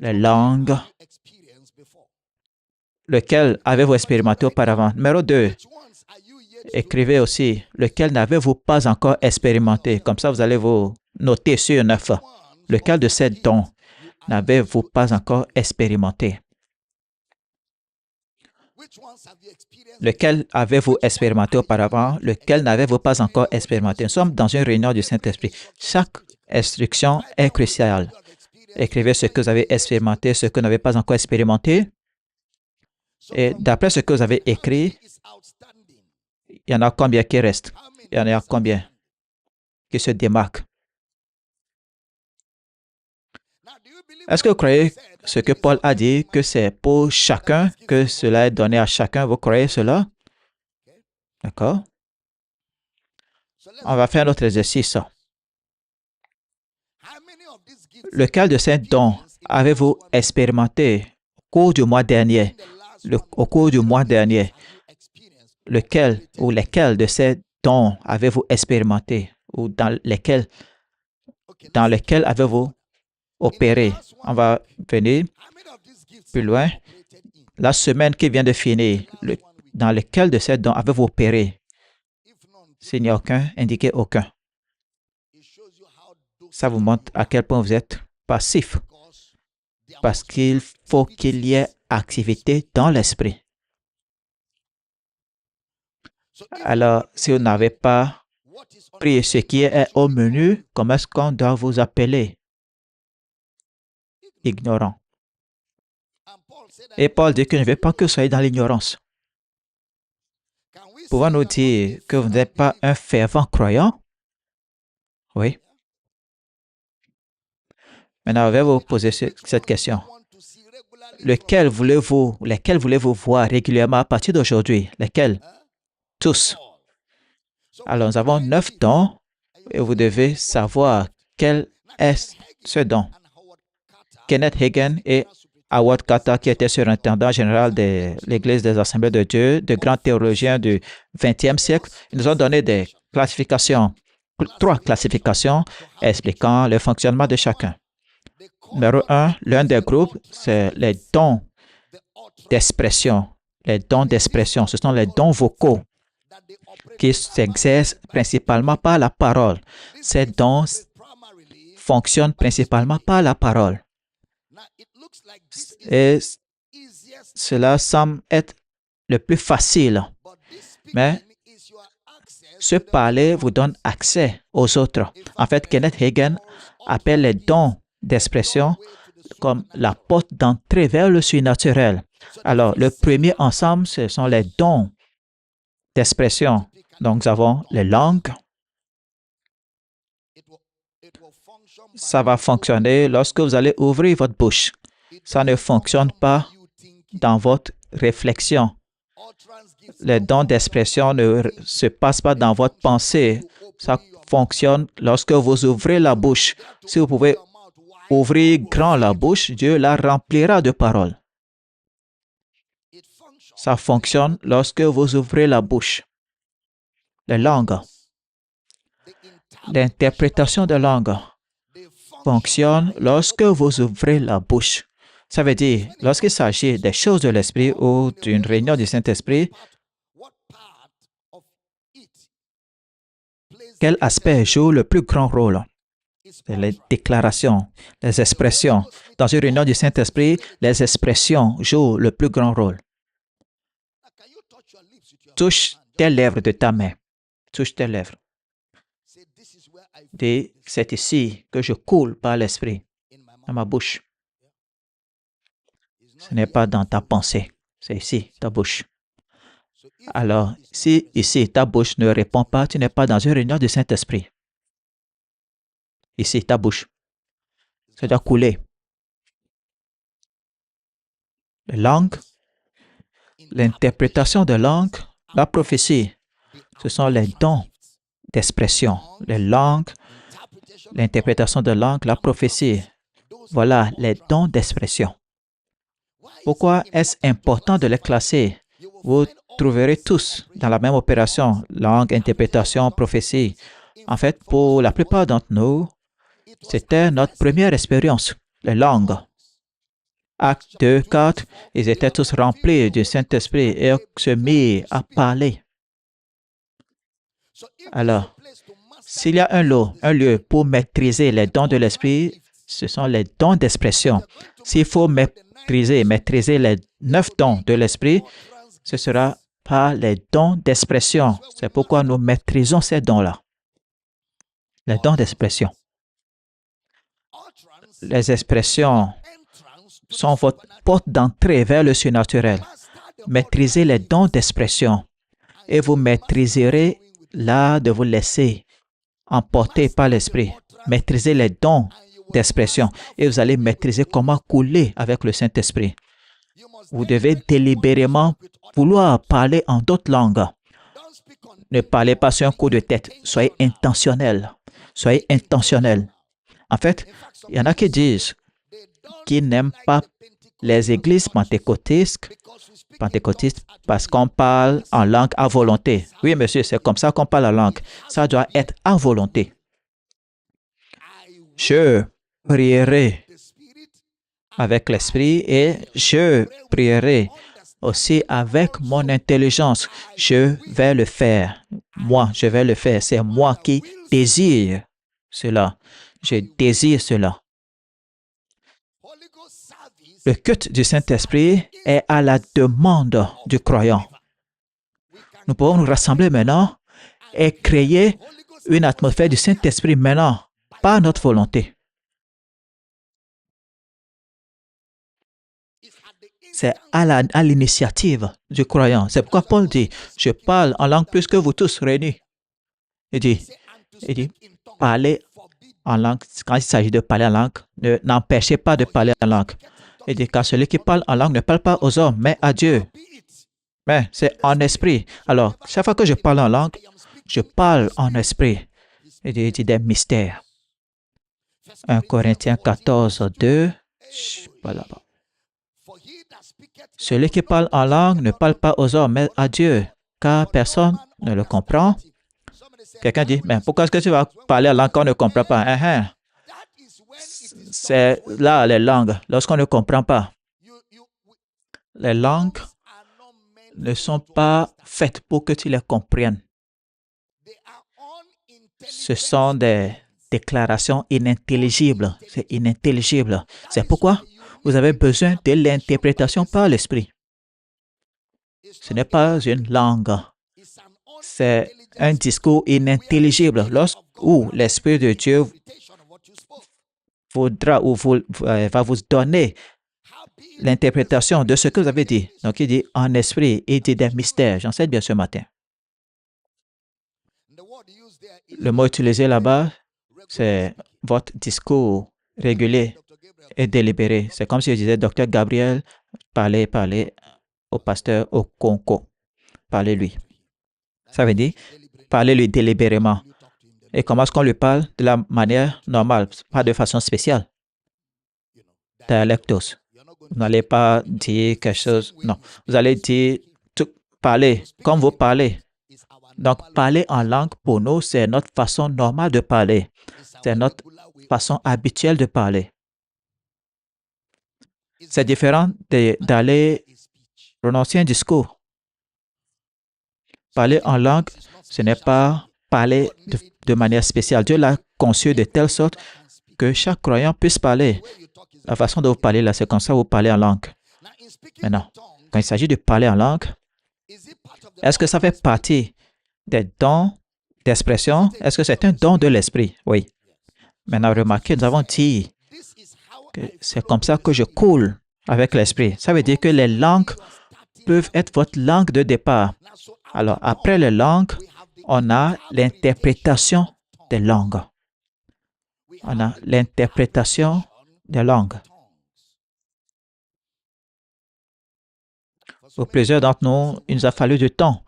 S1: les langues. Lequel avez-vous expérimenté auparavant? Numéro 2. Écrivez aussi, lequel n'avez-vous pas encore expérimenté? Comme ça, vous allez vous noter sur 9. Lequel de ces dons n'avez-vous pas encore expérimenté? Lequel avez-vous expérimenté auparavant? Lequel n'avez-vous pas encore expérimenté? Nous sommes dans une réunion du Saint-Esprit. Chaque instruction est cruciale. Écrivez ce que vous avez expérimenté, ce que vous n'avez pas encore expérimenté. Et d'après ce que vous avez écrit, il y en a combien qui restent? Il y en a combien qui se démarquent? Est-ce que vous croyez ce que Paul a dit, que c'est pour chacun, que cela est donné à chacun? Vous croyez cela? D'accord? On va faire notre exercice. Lequel de ces dons avez-vous expérimenté au cours du mois dernier? Au cours du mois dernier, lequel ou lesquels de ces dons avez-vous expérimenté ou dans lesquels avez-vous opéré? On va venir plus loin. La semaine qui vient de finir, dans lequel de ces dons avez-vous opéré? S'il n'y a aucun, indiquez aucun. Ça vous montre à quel point vous êtes passif. Parce qu'il faut qu'il y ait activité dans l'esprit. Alors, si vous n'avez pas pris ce qui est au menu, comment est-ce qu'on doit vous appeler? Ignorant. Et Paul dit qu'il ne veut pas que vous soyez dans l'ignorance. Pouvons-nous dire que vous n'êtes pas un fervent croyant? Oui. Maintenant, je vais vous poser cette question. Lesquels voulez-vous voir régulièrement à partir d'aujourd'hui? Lesquels? Tous. Alors, nous avons 9 dons et vous devez savoir quel est ce don. Kenneth Hagin et Howard Carter, qui étaient surintendants général de l'Église des Assemblées de Dieu, de grands théologiens du 20e siècle, ils nous ont donné des classifications, 3 classifications expliquant le fonctionnement de chacun. Numéro 1, l'un des groupes, c'est les dons d'expression. Les dons d'expression, ce sont les dons vocaux qui s'exercent principalement par la parole. Ces dons fonctionnent principalement par la parole. Et cela semble être le plus facile. Mais ce parler vous donne accès aux autres. En fait, Kenneth Hagin appelle les dons d'expression comme la porte d'entrée vers le surnaturel. Alors, le premier ensemble, ce sont les dons d'expression. Donc, nous avons les langues. Ça va fonctionner lorsque vous allez ouvrir votre bouche. Ça ne fonctionne pas dans votre réflexion. Les dons d'expression ne se passent pas dans votre pensée. Ça fonctionne lorsque vous ouvrez la bouche. Si vous pouvez ouvrir grand la bouche, Dieu la remplira de paroles. Ça fonctionne lorsque vous ouvrez la bouche. Les langues. L'interprétation des langues fonctionne lorsque vous ouvrez la bouche. Ça veut dire, lorsqu'il s'agit des choses de l'Esprit ou d'une réunion du Saint-Esprit, quel aspect joue le plus grand rôle? C'est les déclarations, les expressions. Dans une réunion du Saint-Esprit, les expressions jouent le plus grand rôle. Touche tes lèvres de ta main. Touche tes lèvres. Dis, c'est ici que je coule par l'Esprit, dans ma bouche. Ce n'est pas dans ta pensée, c'est ici, ta bouche. Alors, si ici, ta bouche ne répond pas, tu n'es pas dans une réunion du Saint-Esprit. Ici, ta bouche. Ça doit couler. Les langues, l'interprétation de langues, la prophétie, ce sont les dons d'expression. Les langues, l'interprétation de langue, la prophétie. Voilà les dons d'expression. Pourquoi est-ce important de les classer? Vous trouverez tous dans la même opération, langue, interprétation, prophétie. En fait, pour la plupart d'entre nous, c'était notre première expérience, les langues. Acte 2, 4, ils étaient tous remplis du Saint-Esprit et se mirent à parler. Alors, s'il y a un lieu pour maîtriser les dons de l'Esprit, ce sont les dons d'expression. S'il faut maîtriser les 9 dons de l'Esprit, ce sera par les dons d'expression. C'est pourquoi nous maîtrisons ces dons-là. Les dons d'expression. Les expressions sont votre porte d'entrée vers le surnaturel. Maîtrisez les dons d'expression et vous maîtriserez l'art de vous laisser emporter par l'Esprit. Maîtrisez les dons d'expression et vous allez maîtriser comment couler avec le Saint-Esprit. Vous devez délibérément vouloir parler en d'autres langues. Ne parlez pas sur un coup de tête. Soyez intentionnel. Soyez intentionnel. En fait, il y en a qui disent qu'ils n'aiment pas les églises pentecôtistes parce qu'on parle en langue à volonté. Oui, monsieur, c'est comme ça qu'on parle la langue. Ça doit être à volonté. Je prierai avec l'esprit et je prierai aussi avec mon intelligence. Je vais le faire. Moi, je vais le faire. C'est moi qui désire cela. Je désire cela. Le culte du Saint-Esprit est à la demande du croyant. Nous pouvons nous rassembler maintenant et créer une atmosphère du Saint-Esprit maintenant, par notre volonté. C'est à l'initiative du croyant. C'est pourquoi Paul dit, je parle en langue plus que vous tous réunis. Il dit, parlez en langue, quand il s'agit de parler en langue, n'empêchez pas de parler en langue. Il dit, car celui qui parle en langue ne parle pas aux hommes, mais à Dieu. Mais c'est en esprit. Alors, chaque fois que je parle en langue, je parle en esprit. Il dit des mystères. 1 Corinthiens 14, 2. Voilà. Celui qui parle en langue ne parle pas aux hommes, mais à Dieu, car personne ne le comprend. Quelqu'un dit, mais pourquoi est-ce que tu vas parler en langue qu'on ne comprend pas? C'est là les langues, lorsqu'on ne comprend pas. Les langues ne sont pas faites pour que tu les comprennes. Ce sont des déclarations inintelligibles. C'est inintelligible. C'est pourquoi vous avez besoin de l'interprétation par l'Esprit. Ce n'est pas une langue. C'est un discours inintelligible. Où l'Esprit de Dieu voudra ou va vous donner l'interprétation de ce que vous avez dit. Donc, il dit en esprit, il dit des mystères. J'enseigne bien ce matin. Le mot utilisé là-bas, c'est votre discours régulier et délibéré. C'est comme si je disais, Docteur Gabriel, parlez au pasteur au Congo. Parlez-lui. Ça veut dire, parlez-lui délibérément. Et comment est-ce qu'on lui parle? De la manière normale, pas de façon spéciale. Dialectos. Vous n'allez pas dire quelque chose. Non. Vous allez dire, parler comme vous parlez. Donc, parler en langue, pour nous, c'est notre façon normale de parler. C'est notre façon habituelle de parler. C'est différent d'aller prononcer un discours. Parler en langue, ce n'est pas parler de manière spéciale. Dieu l'a conçu de telle sorte que chaque croyant puisse parler. La façon dont vous parlez là, c'est comme ça que vous parlez en langue. Maintenant, quand il s'agit de parler en langue, est-ce que ça fait partie des dons d'expression? Est-ce que c'est un don de l'esprit? Oui. Maintenant, remarquez, nous avons dit que c'est comme ça que je coule avec l'esprit. Ça veut dire que les langues peuvent être votre langue de départ. Alors, après les langues, on a l'interprétation des langues. On a l'interprétation des langues. Pour plusieurs d'entre nous, il nous a fallu du temps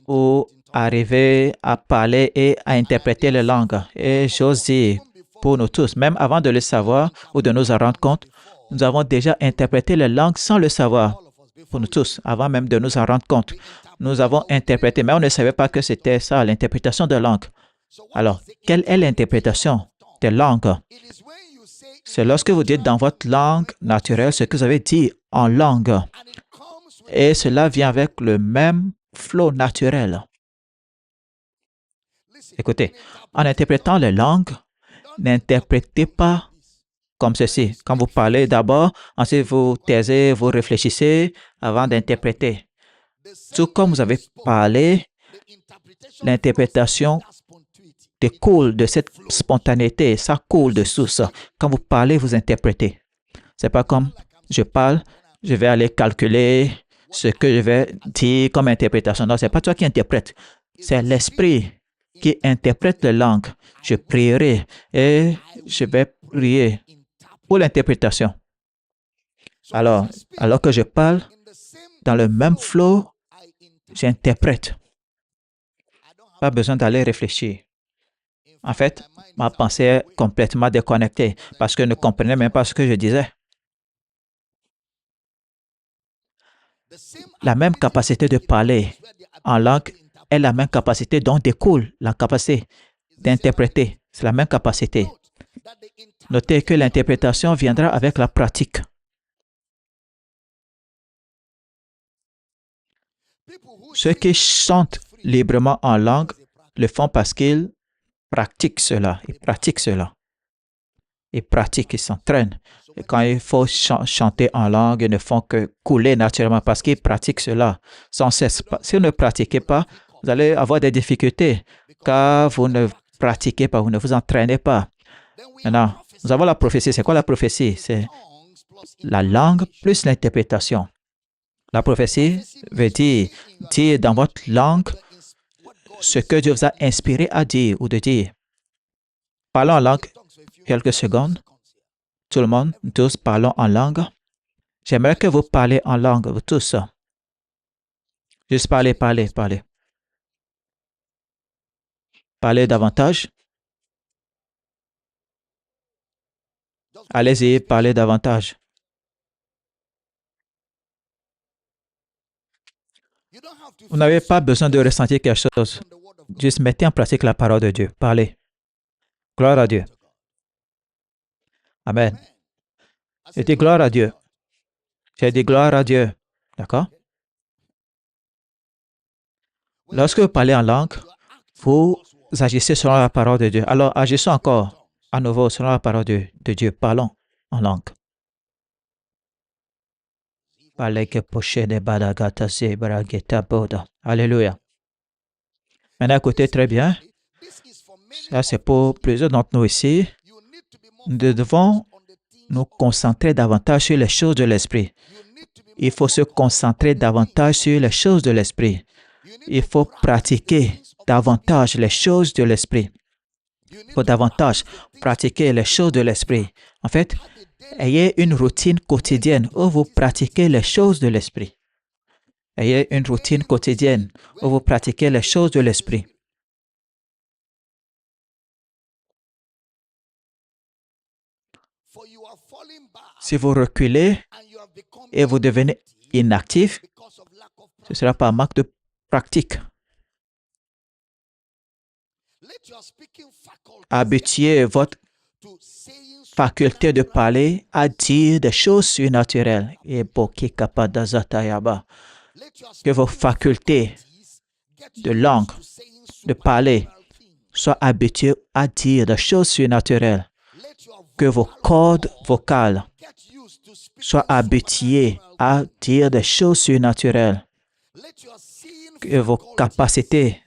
S1: pour arriver à parler et à interpréter les langues. Et j'ose dire, pour nous tous, même avant de le savoir ou de nous en rendre compte, nous avons déjà interprété les langues sans le savoir. Pour nous tous, avant même de nous en rendre compte, nous avons interprété, mais on ne savait pas que c'était ça, l'interprétation de langue. Alors, quelle est l'interprétation des langues? C'est lorsque vous dites dans votre langue naturelle ce que vous avez dit en langue. Et cela vient avec le même flot naturel. Écoutez, en interprétant les langues, n'interprétez pas comme ceci. Quand vous parlez d'abord, ensuite vous taisez, vous réfléchissez avant d'interpréter. Tout comme vous avez parlé, l'interprétation découle de cette spontanéité, ça coule de source. Quand vous parlez, vous interprétez. C'est pas comme je parle, je vais aller calculer ce que je vais dire comme interprétation. Non, c'est pas toi qui interprète, c'est l'esprit qui interprète les langues. Je prierai et je vais prier pour l'interprétation. Alors que je parle, dans le même flot, j'interprète. Pas besoin d'aller réfléchir. En fait, ma pensée est complètement déconnectée parce que je ne comprenais même pas ce que je disais. La même capacité de parler en langue est la même capacité dont découle la capacité d'interpréter. C'est la même capacité. Notez que l'interprétation viendra avec la pratique. Ceux qui chantent librement en langue le font parce qu'ils pratiquent cela. Ils pratiquent cela. Ils pratiquent, ils s'entraînent. Et quand il faut chanter en langue, ils ne font que couler naturellement parce qu'ils pratiquent cela sans cesse. Si vous ne pratiquez pas, vous allez avoir des difficultés car vous ne pratiquez pas, vous ne vous entraînez pas. Maintenant, nous avons la prophétie. C'est quoi la prophétie? C'est la langue plus l'interprétation. La prophétie veut dire dans votre langue ce que Dieu vous a inspiré à dire ou de dire. Parlons en langue quelques secondes. Tout le monde, tous parlons en langue. J'aimerais que vous parlez en langue, vous tous. Juste parlez. Parlez davantage. Allez-y, parlez davantage. Vous n'avez pas besoin de ressentir quelque chose. Juste mettez en pratique la parole de Dieu. Parlez. Gloire à Dieu. Amen. J'ai dit gloire à Dieu. J'ai dit gloire à Dieu. D'accord? Lorsque vous parlez en langue, vous agissez selon la parole de Dieu. Alors, agissons encore à nouveau selon la parole de Dieu. Parlons en langue. Alléluia. Maintenant, écoutez très bien. Ça, c'est pour plusieurs d'entre nous ici. Nous devons nous concentrer davantage sur les choses de l'esprit. Il faut se concentrer davantage sur les choses de l'esprit. Il faut pratiquer davantage les choses de l'esprit. Il faut davantage pratiquer les choses de l'esprit. En fait, ayez une routine quotidienne où vous pratiquez les choses de l'esprit. Ayez une routine quotidienne où vous pratiquez les choses de l'esprit. Si vous reculez et vous devenez inactif, ce sera par manque de pratique. habituer votre faculté de parler à dire des choses surnaturelles. Et que vos facultés de langue, de parler, soient habituées à dire des choses surnaturelles. Que vos cordes vocales soient habituées à dire des choses surnaturelles. Que vos capacités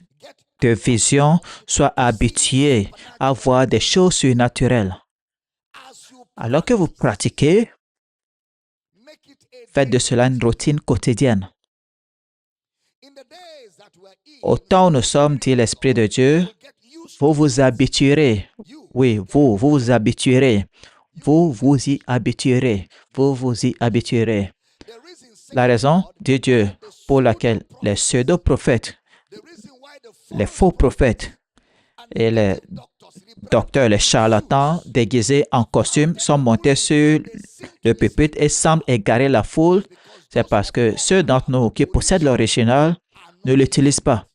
S1: de vision soient habituées à voir des choses surnaturelles. Alors que vous pratiquez, faites de cela une routine quotidienne. Au temps où nous sommes, dit l'Esprit de Dieu, vous vous habituerez. Oui, vous vous habituerez. Vous vous y habituerez. Vous vous y habituerez. La raison de Dieu pour laquelle les pseudo-prophètes, les faux prophètes et les docteurs, les charlatans déguisés en costume sont montés sur le pupitre et semblent égarer la foule, c'est parce que ceux d'entre nous qui possèdent l'original ne l'utilisent pas.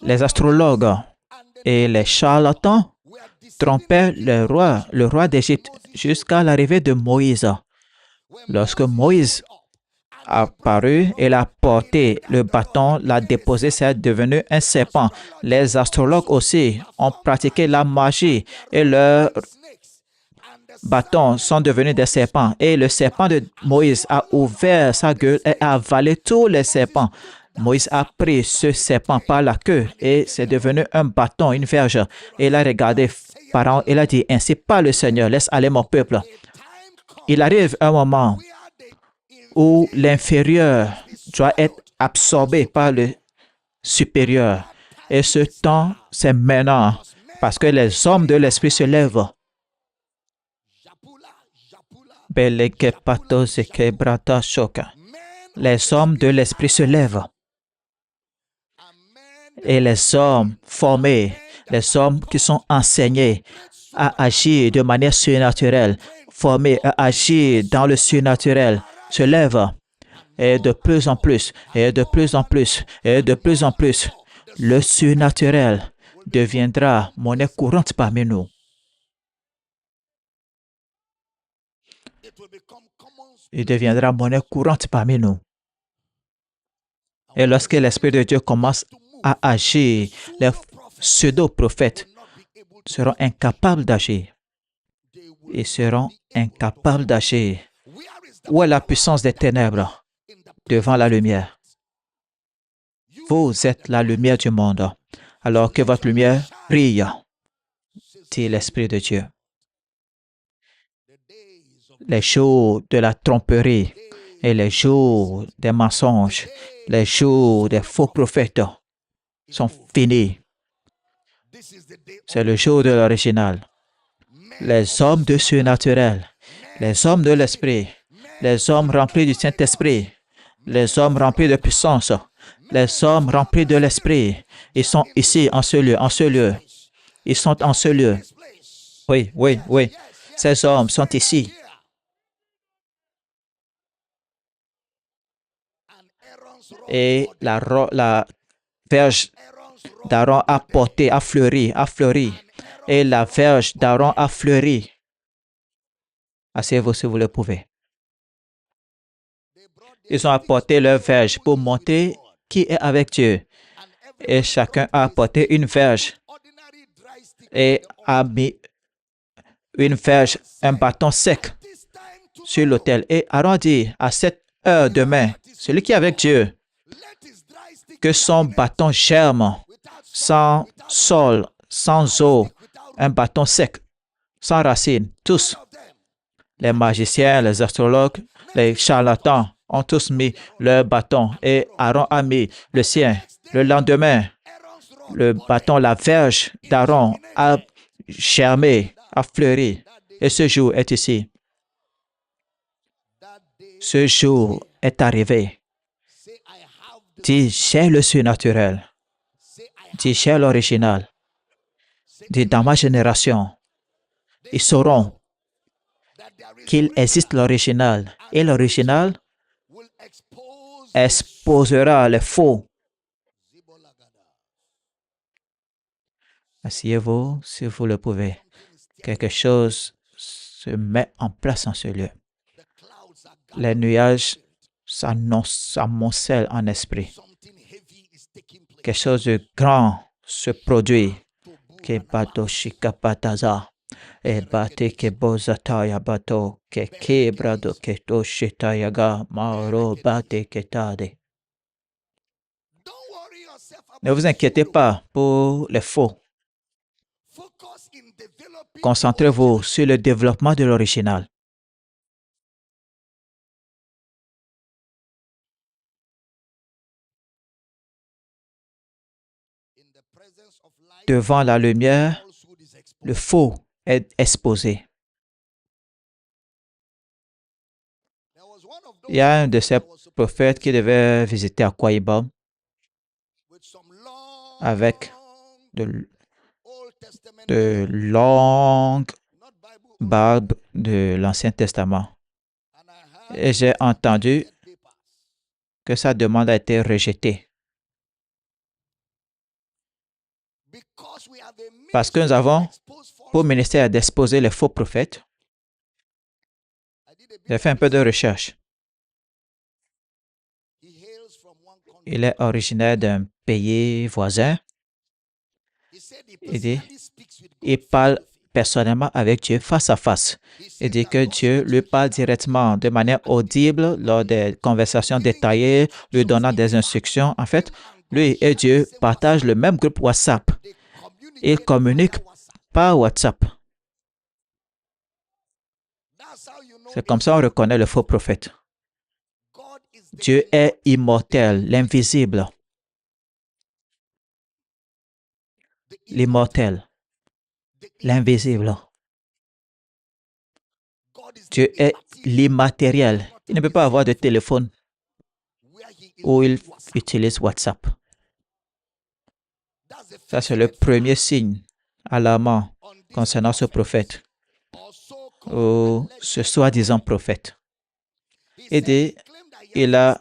S1: Les astrologues et les charlatans trompaient le roi d'Égypte, jusqu'à l'arrivée de Moïse. Lorsque Moïse a apparu, il a porté le bâton, l'a déposé, c'est devenu un serpent. Les astrologues aussi ont pratiqué la magie et leurs bâtons sont devenus des serpents. Et le serpent de Moïse a ouvert sa gueule et a avalé tous les serpents. Moïse a pris ce serpent par la queue et c'est devenu un bâton, une verge. Et il a regardé Pharaon et il a dit, ainsi parle le Seigneur, laisse aller mon peuple. Il arrive un moment où l'inférieur doit être absorbé par le supérieur. Et ce temps, c'est maintenant, parce que les hommes de l'esprit se lèvent. Les hommes de l'esprit se lèvent. Et les hommes formés, les hommes qui sont enseignés à agir de manière surnaturelle, formés à agir dans le surnaturel, se lèvent. Et de plus en plus, et de plus en plus, et de plus en plus, le surnaturel deviendra monnaie courante parmi nous. Il deviendra monnaie courante parmi nous. Et lorsque l'Esprit de Dieu commence à agir, les pseudo-prophètes seront incapables d'agir. Ils seront incapables d'agir. Où est la puissance des ténèbres devant la lumière? Vous êtes la lumière du monde. Alors que votre lumière brille, dit l'Esprit de Dieu. Les jours de la tromperie et les jours des mensonges, les jours des faux prophètes sont finis. C'est le jour de l'original. Les hommes de surnaturel, les hommes de l'esprit, les hommes remplis du Saint-Esprit, les hommes remplis de puissance, les hommes remplis de l'esprit, ils sont ici en ce lieu, en ce lieu. Ils sont en ce lieu. Oui, oui, oui. Ces hommes sont ici. Et la verge d'Aaron a porté, a fleuri. Et la verge d'Aaron a fleuri. Asseyez-vous si vous le pouvez. Ils ont apporté leur verge pour montrer qui est avec Dieu. Et chacun a apporté une verge et a mis une verge, un bâton sec sur l'autel. Et Aaron dit, à cette heure demain, celui qui est avec Dieu, que son bâton germe sans sol, sans eau, un bâton sec, sans racines, tous. Les magiciens, les astrologues, les charlatans ont tous mis leur bâton et Aaron a mis le sien. Le lendemain, le bâton, la verge d'Aaron a germé, a fleuri. Et ce jour est ici. Ce jour est arrivé. Dis, j'ai le surnaturel. Dis, j'ai l'original. Dis, dans ma génération, ils sauront qu'il existe l'original. Et l'original exposera les faux. Asseyez-vous si vous le pouvez. Quelque chose se met en place en ce lieu. Les nuages s'amoncellent en esprit. Quelque chose de grand se produit. Que bato shikapataza. E bate ke bozataya bato. Que kebrado ke toshitayaga. Mauro bate ke tade. Ne vous inquiétez pas pour les faux. Concentrez-vous sur le développement de l'original. Devant la lumière, le faux est exposé. Il y a un de ces prophètes qui devait visiter Akwa Ibom avec de longues barbes de l'Ancien Testament. Et j'ai entendu que sa demande a été rejetée. Parce que nous avons pour ministère d'exposer les faux prophètes. J'ai fait un peu de recherche. Il est originaire d'un pays voisin. Il dit, il parle personnellement avec Dieu face à face. Il dit que Dieu lui parle directement, de manière audible, lors des conversations détaillées, lui donnant des instructions. En fait, lui et Dieu partagent le même groupe WhatsApp. Ils communiquent par WhatsApp. C'est comme ça qu'on reconnaît le faux prophète. Dieu est immortel, l'invisible. L'immortel, l'invisible. Dieu est l'immatériel. Il ne peut pas avoir de téléphone où il utilise WhatsApp. Ça, c'est le premier signe alarmant concernant ce prophète ou ce soi-disant prophète. Il a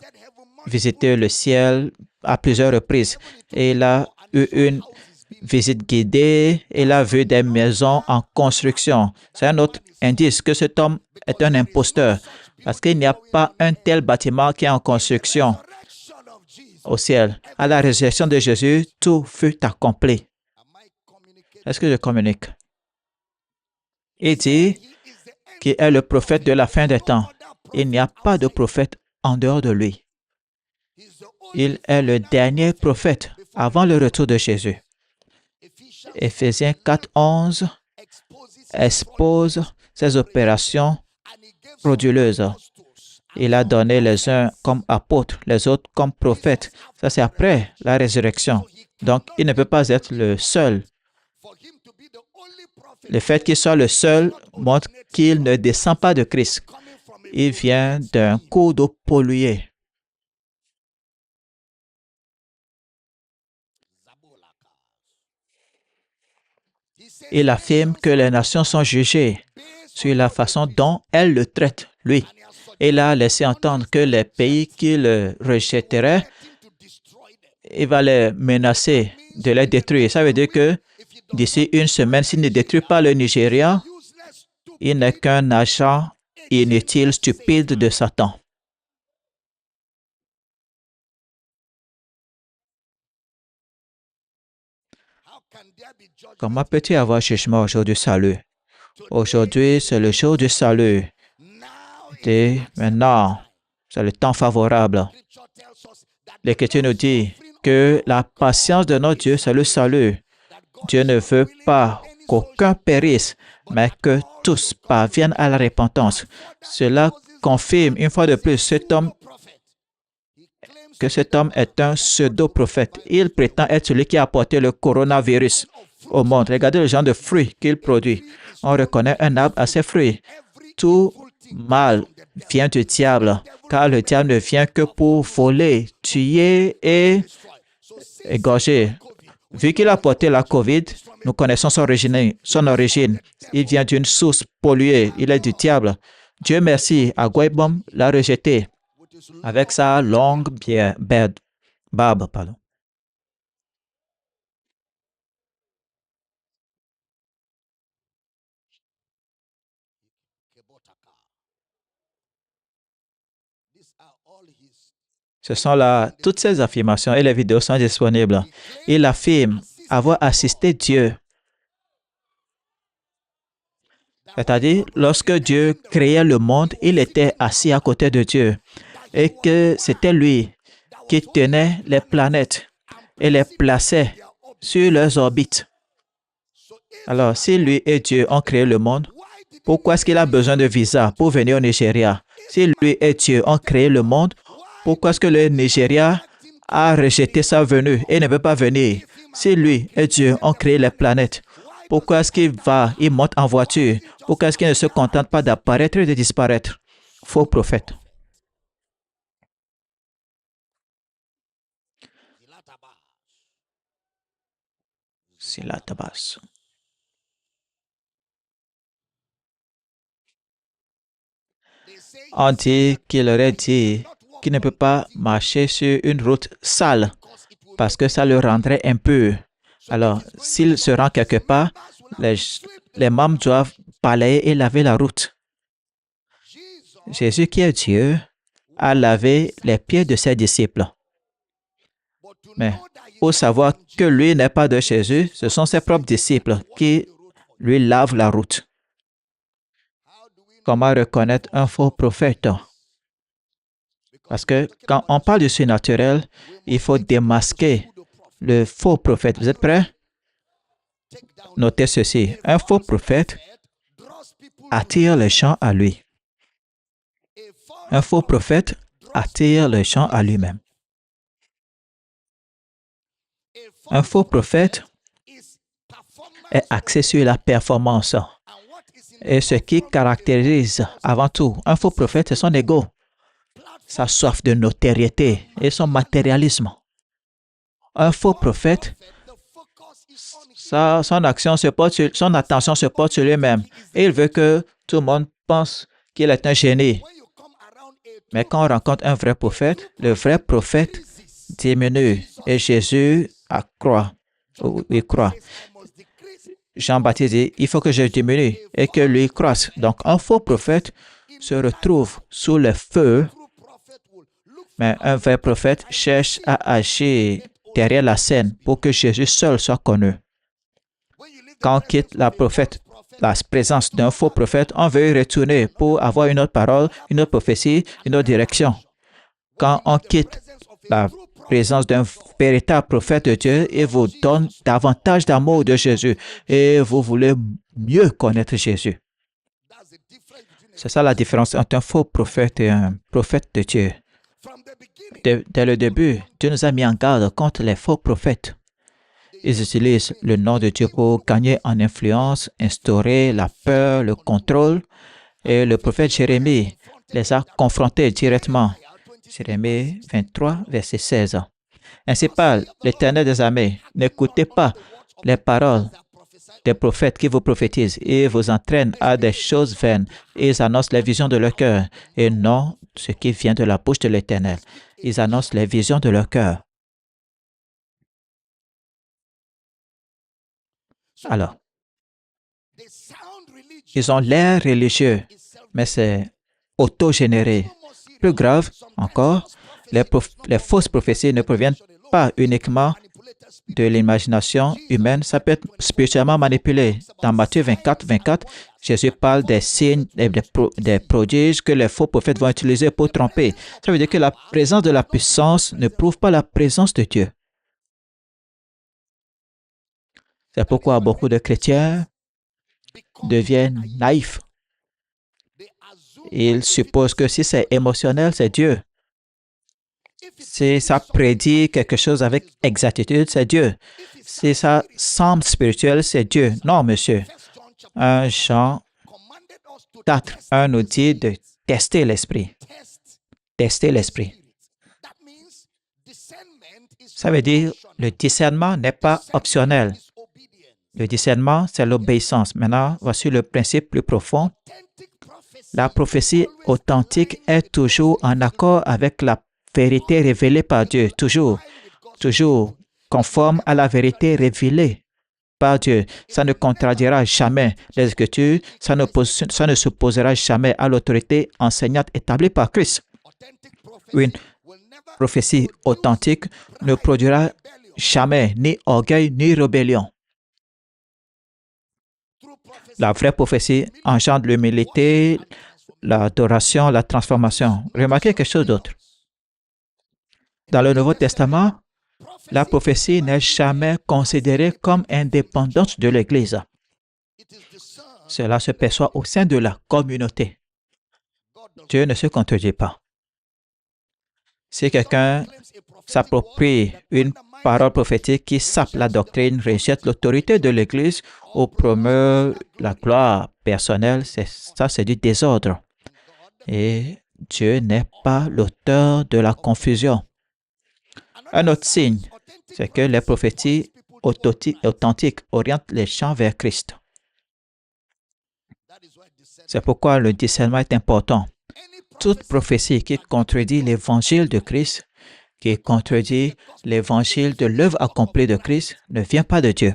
S1: visité le ciel à plusieurs reprises et il a eu une visite guidée, il a vu des maisons en construction. C'est un autre indice que cet homme est un imposteur parce qu'il n'y a pas un tel bâtiment qui est en construction au ciel. À la résurrection de Jésus, tout fut accompli. Est-ce que je communique? Il dit qu'il est le prophète de la fin des temps. Il n'y a pas de prophète en dehors de lui. Il est le dernier prophète avant le retour de Jésus. Éphésiens 4:11 expose ces opérations frauduleuses. Il a donné les uns comme apôtres, les autres comme prophètes. Ça, c'est après la résurrection. Donc, il ne peut pas être le seul. Le fait qu'il soit le seul montre qu'il ne descend pas de Christ. Il vient d'un cours d'eau pollué. Il affirme que les nations sont jugées sur la façon dont elles le traitent, lui. Il a laissé entendre que les pays qui le rejetteraient, il va les menacer de les détruire. Ça veut dire que d'ici une semaine, s'il ne détruit pas le Nigeria, il n'est qu'un agent inutile, stupide de Satan. Comment peut-il y avoir jugement au jour du salut? Aujourd'hui, c'est le jour du salut. Et maintenant, c'est le temps favorable. L'Écriture nous dit que la patience de notre Dieu, c'est le salut. Dieu ne veut pas qu'aucun périsse, mais que tous parviennent à la repentance. Cela confirme une fois de plus que cet homme est un pseudo-prophète. Il prétend être celui qui a apporté le coronavirus au monde. Regardez le genre de fruits qu'il produit. On reconnaît un arbre à ses fruits. Tout mal vient du diable, car le diable ne vient que pour voler, tuer et égorger. Vu qu'il a porté la COVID, nous connaissons son origine. Il vient d'une source polluée. Il est du diable. Dieu merci, Akwa Ibom l'a rejeté avec sa longue barbe. Ce sont là toutes ces affirmations et les vidéos sont disponibles. Il affirme avoir assisté Dieu. C'est-à-dire, lorsque Dieu créait le monde, il était assis à côté de Dieu et que c'était lui qui tenait les planètes et les plaçait sur leurs orbites. Alors, si lui et Dieu ont créé le monde, pourquoi est-ce qu'il a besoin de visa pour venir au Nigeria? Si lui et Dieu ont créé le monde, pourquoi est-ce que le Nigeria a rejeté sa venue et ne veut pas venir? Si lui et Dieu ont créé les planètes, pourquoi est-ce qu'il monte en voiture? Pourquoi est-ce qu'il ne se contente pas d'apparaître et de disparaître? Faux prophète. C'est la tabasse. On dit qu'il aurait dit qu'il ne peut pas marcher sur une route sale parce que ça le rendrait impur. Alors, s'il se rend quelque part, les membres doivent balayer et laver la route. Jésus, qui est Dieu, a lavé les pieds de ses disciples. Mais pour savoir que lui n'est pas de Jésus, ce sont ses propres disciples qui lui lavent la route. Comment reconnaître un faux prophète? Parce que quand on parle du surnaturel, il faut démasquer le faux prophète. Vous êtes prêts? Notez ceci. Un faux prophète attire les gens à lui. Un faux prophète attire les gens à lui-même. Un faux prophète est axé sur la performance. Et ce qui caractérise avant tout un faux prophète, c'est son ego, sa soif de notoriété et son matérialisme. Un faux prophète, son attention se porte sur lui-même. Et il veut que tout le monde pense qu'il est un génie. Mais quand on rencontre un vrai prophète, le vrai prophète diminue et Jésus accroît. Il croit. Jean-Baptiste dit, il faut que je diminue et que lui croisse. Donc, un faux prophète se retrouve sous le feu, mais un vrai prophète cherche à agir derrière la scène pour que Jésus seul soit connu. Quand on quitte la présence d'un faux prophète, on veut y retourner pour avoir une autre parole, une autre prophétie, une autre direction. Quand on quitte la présence d'un véritable prophète de Dieu, il vous donne davantage d'amour de Jésus et vous voulez mieux connaître Jésus. C'est ça la différence entre un faux prophète et un prophète de Dieu. Dès le début, Dieu nous a mis en garde contre les faux prophètes. Ils utilisent le nom de Dieu pour gagner en influence, instaurer la peur, le contrôle. Et le prophète Jérémie les a confrontés directement. Jérémie 23, verset 16. Ainsi parle l'Éternel des armées. N'écoutez pas les paroles des prophètes qui vous prophétisent et vous entraînent à des choses vaines. Ils annoncent les visions de leur cœur et non ce qui vient de la bouche de l'Éternel. Ils annoncent les visions de leur cœur. Alors, ils ont l'air religieux, mais c'est autogénéré. Plus grave encore, les fausses prophéties ne proviennent pas uniquement de l'imagination humaine, ça peut être spirituellement manipulé. Dans Matthieu 24, Jésus parle des signes, des prodiges que les faux prophètes vont utiliser pour tromper. Ça veut dire que la présence de la puissance ne prouve pas la présence de Dieu. C'est pourquoi beaucoup de chrétiens deviennent naïfs. Ils supposent que si c'est émotionnel, c'est Dieu. Si ça prédit quelque chose avec exactitude, c'est Dieu. Si ça semble spirituel, c'est Dieu. Non, monsieur. 1 Jean 4, 1 nous dit de tester l'esprit. Tester l'esprit. Ça veut dire le discernement n'est pas optionnel. Le discernement, c'est l'obéissance. Maintenant, voici le principe plus profond. La prophétie authentique est toujours en accord avec la vérité révélée par Dieu. Toujours conforme à la vérité révélée par Dieu. Ça ne contradira jamais les Écritures, ça ne s'opposera jamais à l'autorité enseignante établie par Christ. Une prophétie authentique ne produira jamais ni orgueil ni rébellion. La vraie prophétie engendre l'humilité, l'adoration, la transformation. Remarquez quelque chose d'autre. Dans le Nouveau Testament, la prophétie n'est jamais considérée comme indépendante de l'Église. Cela se perçoit au sein de la communauté. Dieu ne se contredit pas. Si quelqu'un s'approprie une parole prophétique qui sape la doctrine, rejette l'autorité de l'Église ou promeut la gloire personnelle, ça c'est du désordre. Et Dieu n'est pas l'auteur de la confusion. Un autre signe, c'est que les prophéties authentiques orientent les gens vers Christ. C'est pourquoi le discernement est important. Toute prophétie qui contredit l'évangile de Christ, qui contredit l'évangile de l'œuvre accomplie de Christ, ne vient pas de Dieu.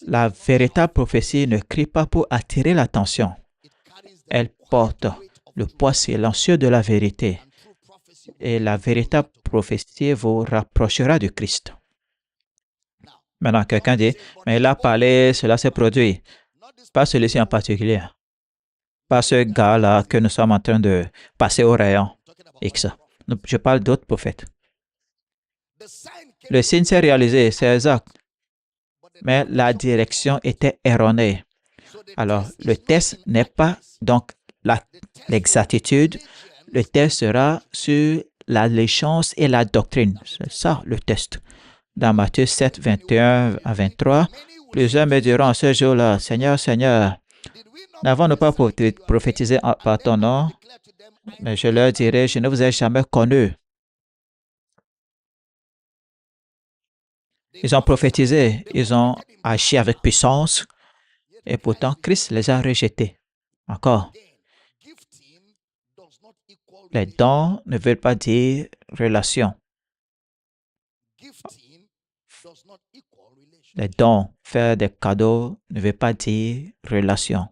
S1: La véritable prophétie ne crie pas pour attirer l'attention. Elle porte le poids silencieux de la vérité. Et la véritable prophétie vous rapprochera du Christ. Maintenant, quelqu'un dit, mais il a parlé, cela s'est produit. Pas celui-ci en particulier. Pas ce gars-là que nous sommes en train de passer au rayon X. Je parle d'autres prophètes. Le signe s'est réalisé, c'est exact. Mais la direction était erronée. Alors, le test n'est pas donc l'exactitude. Le test sera sur l'allégeance et la doctrine. C'est ça le test. Dans Matthieu 7, 21 à 23, plusieurs me diront à ce jour-là, Seigneur, Seigneur, n'avons-nous pas prophétisé par ton nom? Mais je leur dirai, je ne vous ai jamais connu. Ils ont prophétisé, ils ont agi avec puissance, et pourtant Christ les a rejetés. Encore. Les dons ne veulent pas dire relation. Les dons, faire des cadeaux ne veut pas dire relation.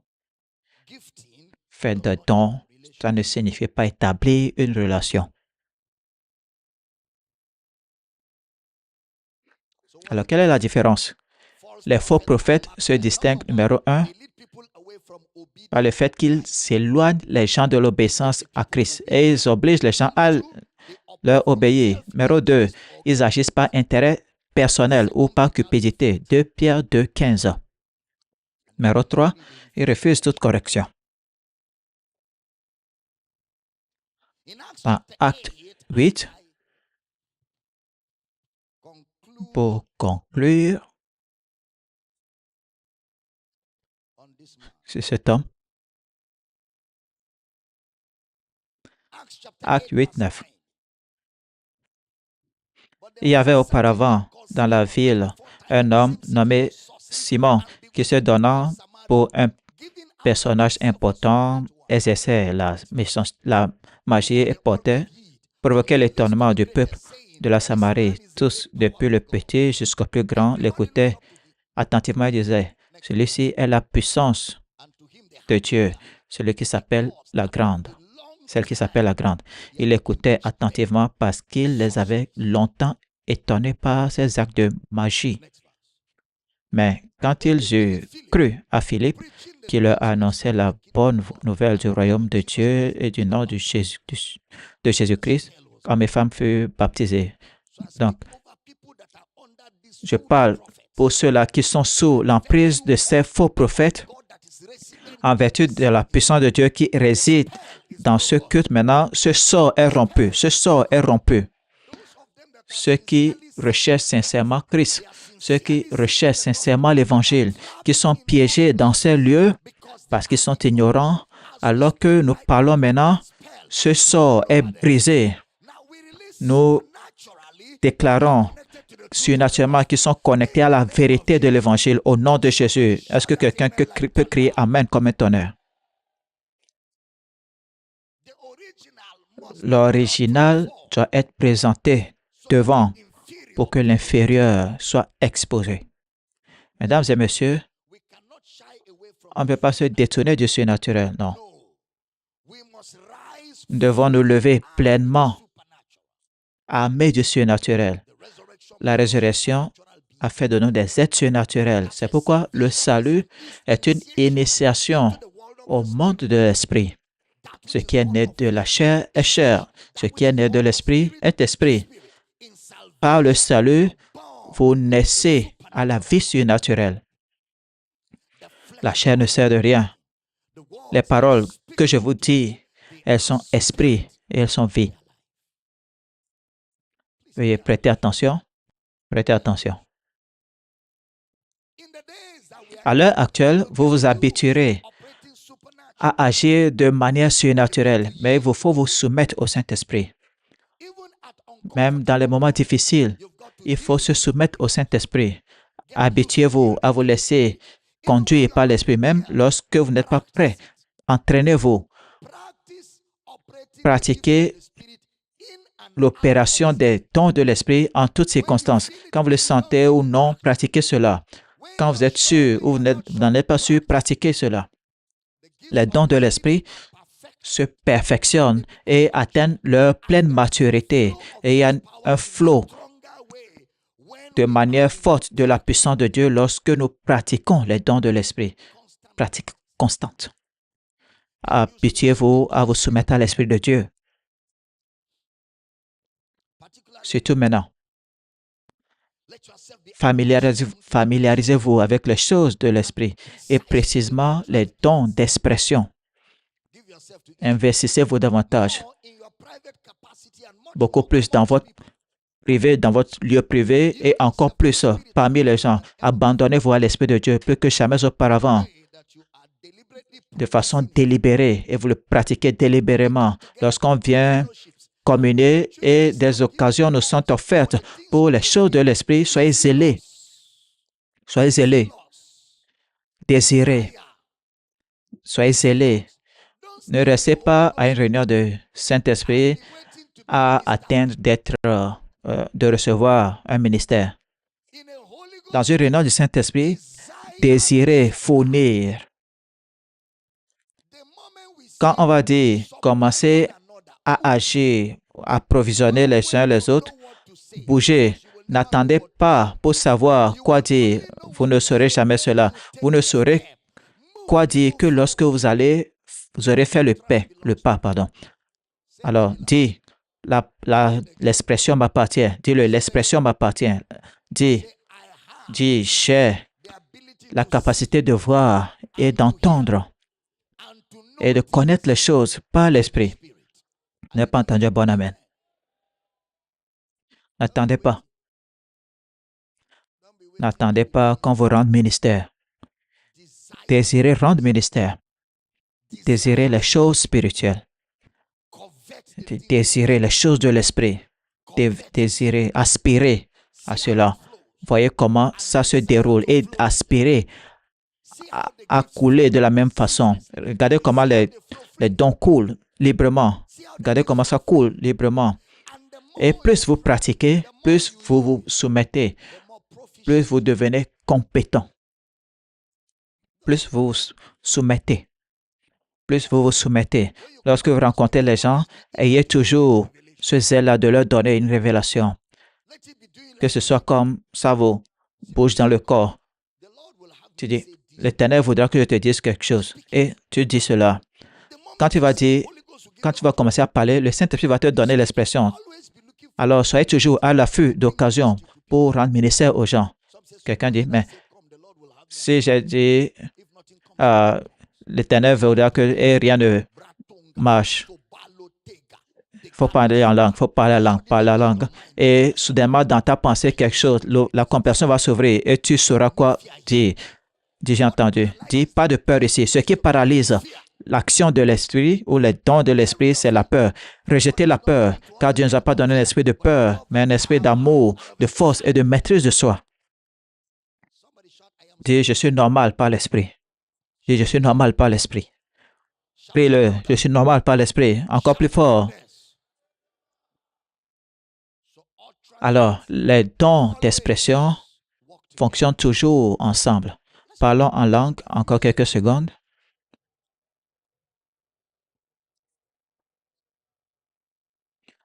S1: Faire des dons, ça ne signifie pas établir une relation. Alors, quelle est la différence? Les faux prophètes se distinguent, numéro 1, par le fait qu'ils s'éloignent les gens de l'obéissance à Christ et ils obligent les gens à leur obéir. Numéro 2, ils agissent par intérêt personnel ou par cupidité. 2 Pierre 2, 15. Numéro 3, ils refusent toute correction. Dans Acte 8, pour conclure sur cet homme, Acte 8, 9. Il y avait auparavant dans la ville un homme nommé Simon qui se donnant pour un personnage important exerçait la magie et provoquait l'étonnement du peuple de la Samarie. Tous, depuis le petit jusqu'au plus grand, l'écoutaient attentivement et disaient, celui-ci est la puissance de Dieu, celui qui s'appelle la grande. Celle qui s'appelle la grande. Il écoutait attentivement parce qu'il les avait longtemps étonnés par ses actes de magie. Mais quand ils eurent cru à Philippe, qui leur annonçait la bonne nouvelle du royaume de Dieu et du nom de Jésus-Christ, hommes et femmes furent baptisés. Donc, je parle pour ceux-là qui sont sous l'emprise de ces faux prophètes, en vertu de la puissance de Dieu qui réside dans ce culte maintenant, ce sort est rompu. Ce sort est rompu. Ceux qui recherchent sincèrement Christ, ceux qui recherchent sincèrement l'Évangile, qui sont piégés dans ces lieux parce qu'ils sont ignorants, alors que nous parlons maintenant, ce sort est brisé. Nous déclarons surnaturellement qu'ils sont connectés à la vérité de l'Évangile au nom de Jésus. Est-ce que quelqu'un peut crier Amen comme un tonnerre? L'original doit être présenté devant pour que l'inférieur soit exposé. Mesdames et messieurs, on ne peut pas se détourner du surnaturel, non. Nous devons nous lever pleinement, armés du surnaturel. La résurrection a fait de nous des êtres surnaturels. C'est pourquoi le salut est une initiation au monde de l'esprit. Ce qui est né de la chair est chair. Ce qui est né de l'esprit est esprit. Par le salut, vous naissez à la vie surnaturelle. La chair ne sert de rien. Les paroles que je vous dis, elles sont esprit et elles sont vie. Veuillez prêter attention. Prêtez attention. À l'heure actuelle, vous vous habituerez à agir de manière surnaturelle, mais il vous faut vous soumettre au Saint-Esprit. Même dans les moments difficiles, il faut se soumettre au Saint-Esprit. Habituez-vous à vous laisser conduire par l'Esprit, même lorsque vous n'êtes pas prêt. Entraînez-vous. Pratiquez l'opération des dons de l'Esprit en toutes circonstances. Quand vous le sentez ou non, pratiquez cela. Quand vous êtes sûr ou vous n'en êtes pas sûr, pratiquez cela. Les dons de l'Esprit se perfectionnent et atteignent leur pleine maturité. Et il y a un flot de manière forte de la puissance de Dieu lorsque nous pratiquons les dons de l'Esprit. Pratique constante. Habituez-vous à vous soumettre à l'Esprit de Dieu. Surtout maintenant. Familiarisez-vous avec les choses de l'Esprit et précisément les dons d'expression. Investissez-vous davantage, beaucoup plus dans votre privé, dans votre lieu privé et encore plus parmi les gens. Abandonnez-vous à l'Esprit de Dieu plus que jamais auparavant, de façon délibérée, et vous le pratiquez délibérément. Lorsqu'on vient communier et des occasions nous sont offertes pour les choses de l'Esprit, soyez zélés. Soyez zélés. Désirez. Soyez zélés. Ne restez pas à une réunion de Saint-Esprit à attendre de recevoir un ministère. Dans une réunion du Saint-Esprit, désirez fournir. Quand on va dire commencer à agir, à approvisionner les uns les autres, bougez. N'attendez pas pour savoir quoi dire. Vous ne saurez jamais cela. Vous ne saurez quoi dire que lorsque vous aurez fait le pas. Alors, dis, l'expression m'appartient. Dis-le, l'expression m'appartient. Dis, j'ai la capacité de voir et d'entendre et de connaître les choses par l'Esprit. Vous n'avez pas entendu un bon amen. N'attendez pas. N'attendez pas qu'on vous rende ministère. Désirez rendre ministère. Désirez les choses spirituelles. Désirez les choses de l'Esprit. Désirez, aspirer à cela. Voyez comment ça se déroule et aspirer à couler de la même façon. Regardez comment les dons coulent librement. Regardez comment ça coule librement. Et plus vous pratiquez, plus vous vous soumettez, plus vous devenez compétent. Plus vous vous soumettez. Plus vous vous soumettez. Lorsque vous rencontrez les gens, ayez toujours ce zèle-là de leur donner une révélation. Que ce soit comme ça vous bouge dans le corps. Tu dis, l'Éternel voudra que je te dise quelque chose. Et tu dis cela. Quand tu vas commencer à parler, le Saint-Esprit va te donner l'expression. Alors, soyez toujours à l'affût d'occasion pour rendre ministère aux gens. Quelqu'un dit, mais si j'ai dit, l'Éternel voudra que rien ne marche. Il faut parler en langue, il faut parler la langue. Et soudainement, dans ta pensée, quelque chose, la compréhension va s'ouvrir et tu sauras quoi dire. Dis, j'ai entendu. Dis, pas de peur ici. Ce qui paralyse l'action de l'esprit ou les dons de l'esprit, c'est la peur. Rejetez la peur, car Dieu ne nous a pas donné un esprit de peur, mais un esprit d'amour, de force et de maîtrise de soi. Dis, je suis normal par l'esprit. Dis, je suis normal par l'esprit. Prie-le, je suis normal par l'esprit. Encore plus fort. Alors, les dons d'expression fonctionnent toujours ensemble. Parlons en langue encore quelques secondes.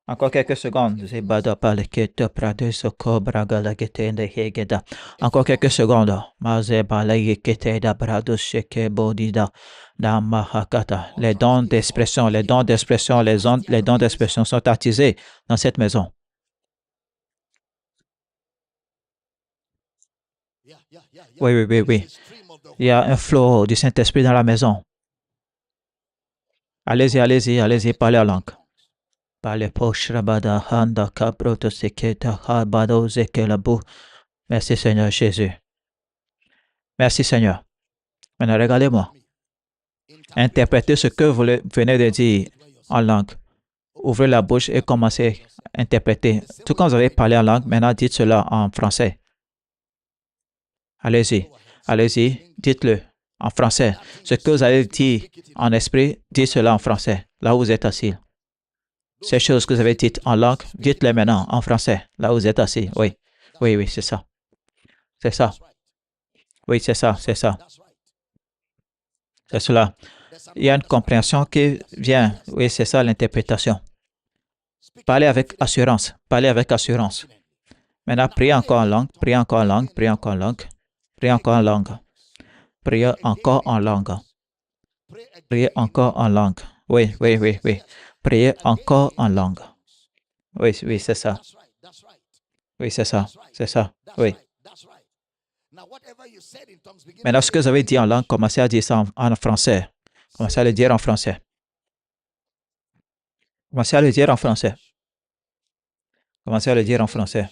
S1: Encore quelques secondes. Encore quelques secondes. Les dons d'expression, les dons d'expression, les dons d'expression sont attisés dans cette maison. Oui, oui, oui, oui. Il y a un flot du Saint-Esprit dans la maison. Allez-y, allez-y, allez-y, parlez en langue. Merci Seigneur Jésus. Merci Seigneur. Maintenant, regardez-moi. Interprétez ce que vous venez de dire en langue. Ouvrez la bouche et commencez à interpréter. Tout comme vous avez parlé en langue, maintenant dites cela en français. Allez-y, allez-y, dites-le en français. Ce que vous avez dit en esprit, dites cela en français, là où vous êtes assis. Ces choses que vous avez dites en langue, dites-les maintenant en français, là où vous êtes assis. Oui, oui, oui, c'est ça. C'est ça. Oui, c'est ça, c'est ça. C'est cela. Il y a une compréhension qui vient. Oui, c'est ça l'interprétation. Parlez avec assurance. Parlez avec assurance. Maintenant, priez encore en langue, priez encore en langue, priez encore en langue, priez encore en langue, priez encore en langue, priez encore en langue. Oui, oui, oui, oui. Priez encore en langue. Oui, oui, c'est ça. Oui, c'est ça. C'est ça. Oui. Maintenant, ce que vous avez dit en langue, commencez à dire ça en français. Commencez à le dire en français. Commencez à le dire en français. Commencez à le dire en français.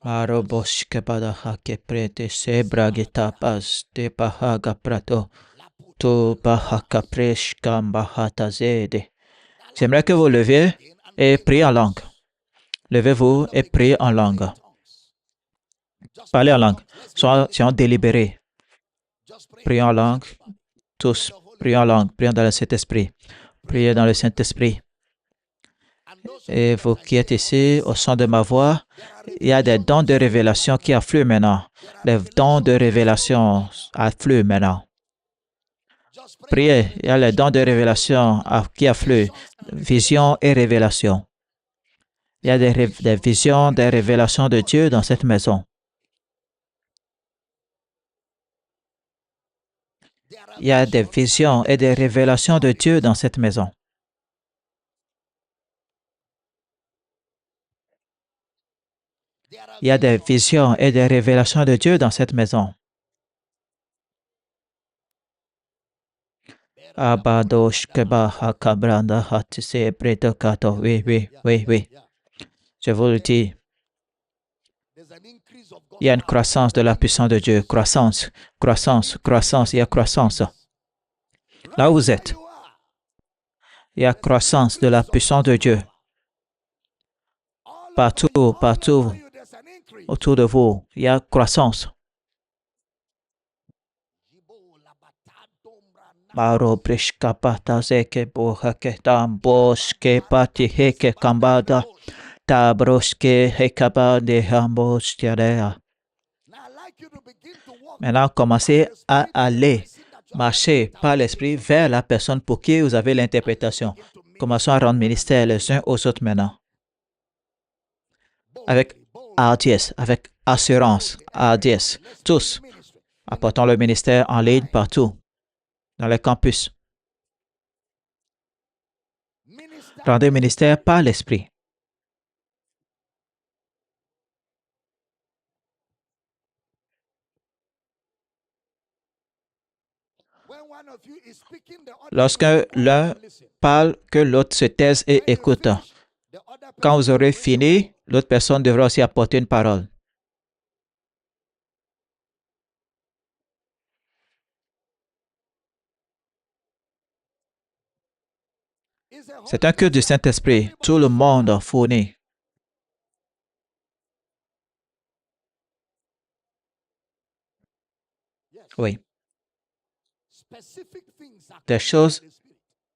S1: Maroboshke badaha ke prete se bragita pas de bahaga prato to bahaka preshka bahata zede. J'aimerais que vous leviez et priez en langue. Levez-vous et priez en langue. Parlez en langue. Soyons délibérés. Priez en langue. Tous, priez en langue. Priez dans le Saint-Esprit. Priez dans le Saint-Esprit. Et vous qui êtes ici, au son de ma voix, il y a des dons de révélation qui affluent maintenant. Les dons de révélation affluent maintenant. Priez, il y a les dons de révélation qui affluent. Vision et révélation. Il y a des visions, des révélations de Dieu dans cette maison. Il y a des visions et des révélations de Dieu dans cette maison. Il y a des visions et des révélations de Dieu dans cette maison. Oui, oui, oui, oui. Je vous le dis. Il y a une croissance de la puissance de Dieu. Croissance, croissance, croissance. Il y a croissance. Là où vous êtes, il y a croissance de la puissance de Dieu. Partout, partout, autour de vous, il y a croissance. Maro brishka pata zeke bohake tamboske pati heke kambada tabroske hekaba de hambostiadea. Maintenant, commencez à aller, marcher par l'esprit vers la personne pour qui vous avez l'interprétation. Commençons à rendre ministère les uns aux autres maintenant. Avec hardiesse, avec assurance, hardiesse, tous. Apportons le ministère en ligne partout, dans les campus. Rendez ministère par l'esprit. Lorsque l'un parle, que l'autre se taise et écoute. Quand vous aurez fini, l'autre personne devra aussi apporter une parole. C'est un culte du Saint-Esprit. Tout le monde fournit. Oui. Des choses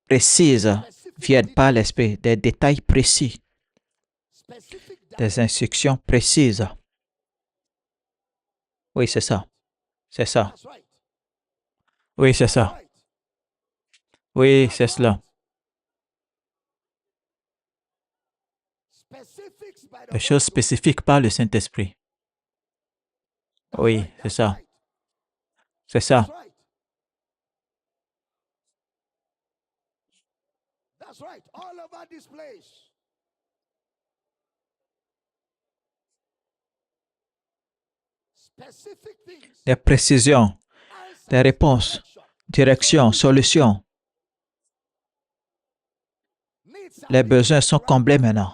S1: précises viennent par l'Esprit, des détails précis, des instructions précises. Oui, c'est ça. C'est ça. Oui, c'est ça. Oui, c'est cela. Des choses spécifiques par le Saint-Esprit. Oui, c'est ça. C'est ça. Des précisions, des réponses, direction, solution. Les besoins sont comblés maintenant.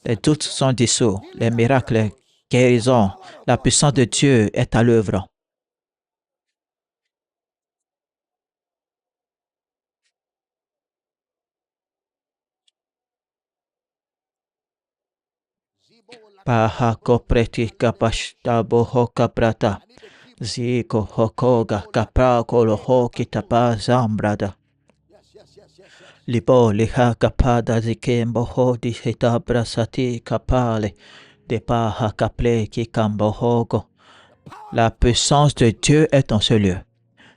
S1: Les doutes sont dissous. Les miracles, les guérisons, la puissance de Dieu est à l'œuvre. Pahako preti kapashta boho kaprata. Ziko hokoga kaprako loho kitapa zambrada. Libo liha kapada zikembo ho di hitabra sati kapale. De paha kaple kikambo hogo. La puissance de Dieu est en ce lieu.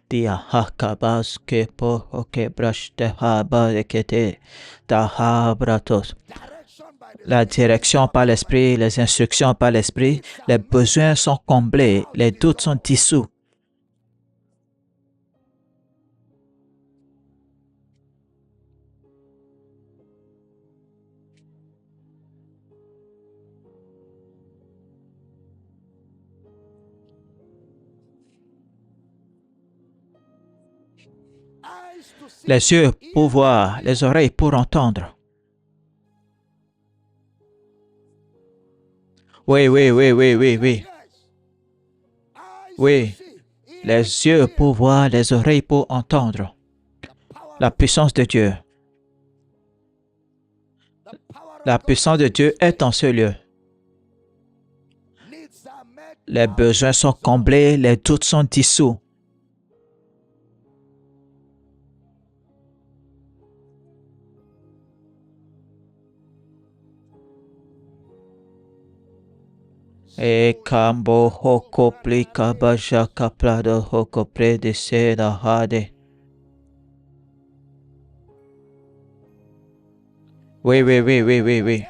S1: Dia hakabas kepo okebrashte haba ekete tahabratos. La direction par l'Esprit, les instructions par l'Esprit, les besoins sont comblés, les doutes sont dissous. Les yeux pour voir, les oreilles pour entendre. Oui, oui, oui, oui, oui, oui. Oui, les yeux pour voir, les oreilles pour entendre. La puissance de Dieu. La puissance de Dieu est en ce lieu. Les besoins sont comblés, les doutes sont dissous. E kambo hoko plika baja kaplado hoko predeseda hade. Oui, oui, oui, oui, oui, oui.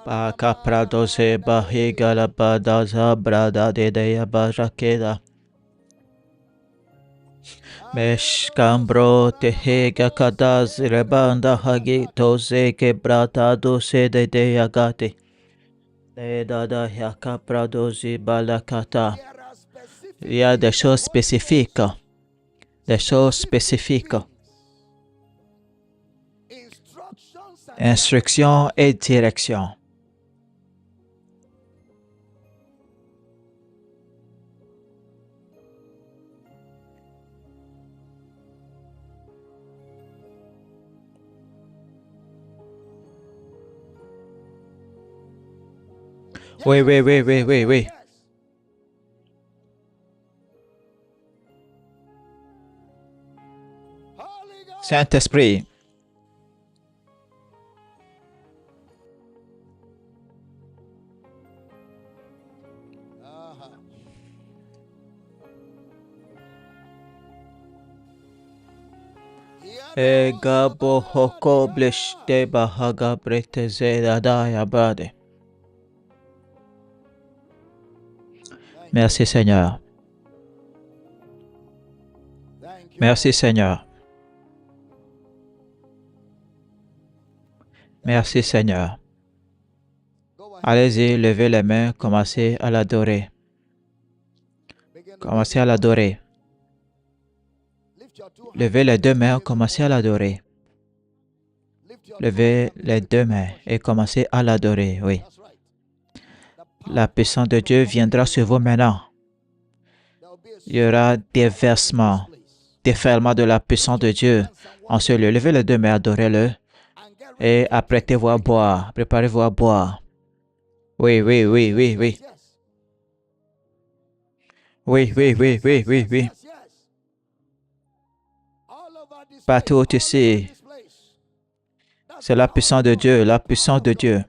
S1: Paka prado se bahiga la bada zabrada de deya bajakeda. Mesh cambro tehega kadaz rebanda hagi toze quebrata doce de deyagate. De dada yaka pradozi balakata. Il y a des choses spécifiques. Des choses spécifiques. Instruction et direction. Oui, oui, oui, oui, oui, oui. Saint-Esprit. E gabo hoko bleshte bahaga breteze dadaya bade. Merci Seigneur. Merci Seigneur. Merci Seigneur. Allez-y, levez les mains, commencez à l'adorer. Commencez à l'adorer. Levez les deux mains, commencez à l'adorer. Levez les deux mains et commencez à l'adorer, oui. La puissance de Dieu viendra sur vous maintenant. Il y aura des versements. déferlement de la puissance de Dieu en ce lieu. Levez les deux mains, adorez-le et apprêtez-vous à boire. Préparez-vous à boire. Oui, oui, oui, oui, oui. Oui, oui, oui, oui, oui, oui. Partout ici, c'est la puissance de Dieu, la puissance de Dieu.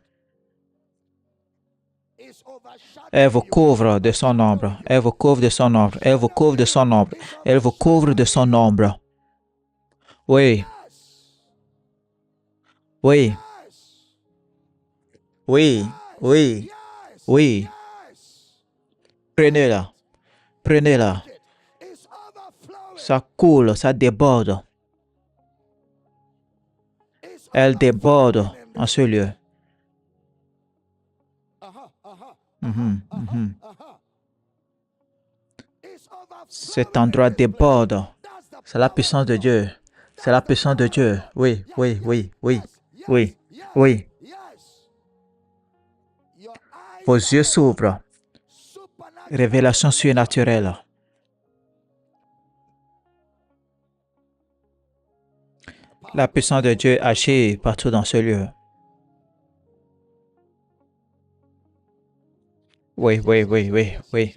S1: Elle vous couvre de son ombre. Elle vous couvre de son ombre. Elle vous couvre de son ombre. Elle vous couvre de son ombre. Oui. Oui. Oui. Oui. Oui. Prenez-la. Prenez-la. Ça coule, ça déborde. Elle déborde en ce lieu. Cet endroit déborde. C'est la puissance de Dieu. C'est la puissance de Dieu. Oui, oui, oui, oui, oui, oui. Vos yeux s'ouvrent. Révélation surnaturelle. La puissance de Dieu agit partout dans ce lieu. Oui, oui, oui, oui, oui.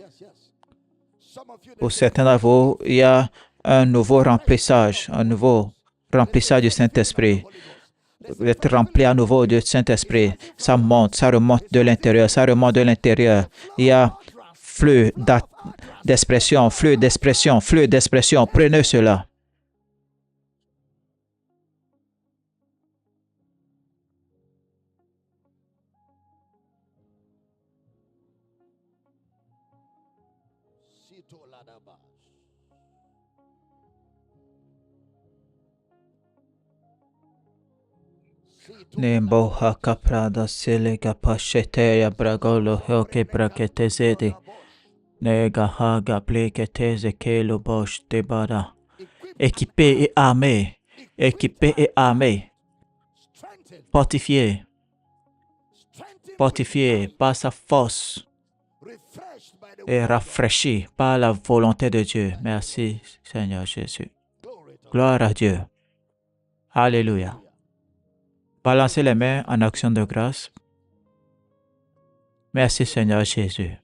S1: Pour certains d'entre vous, il y a un nouveau remplissage du Saint-Esprit. Vous êtes rempli à nouveau du Saint-Esprit. Ça monte, ça remonte de l'intérieur, ça remonte de l'intérieur. Il y a flux d'expression, flux d'expression, flux d'expression. Prenez cela. Nembo hakaprada selega pacheteya bragolo hoke braketezedi. Nega haga pliketeze kelo bosh debada. Équipé et armé. Équipé et armé. Fortifié. Fortifié par sa force et rafraîchi par la volonté de Dieu. Merci, Seigneur Jésus. Gloire à Dieu. Alléluia. Balancez les mains en action de grâce. Merci, Seigneur Jésus.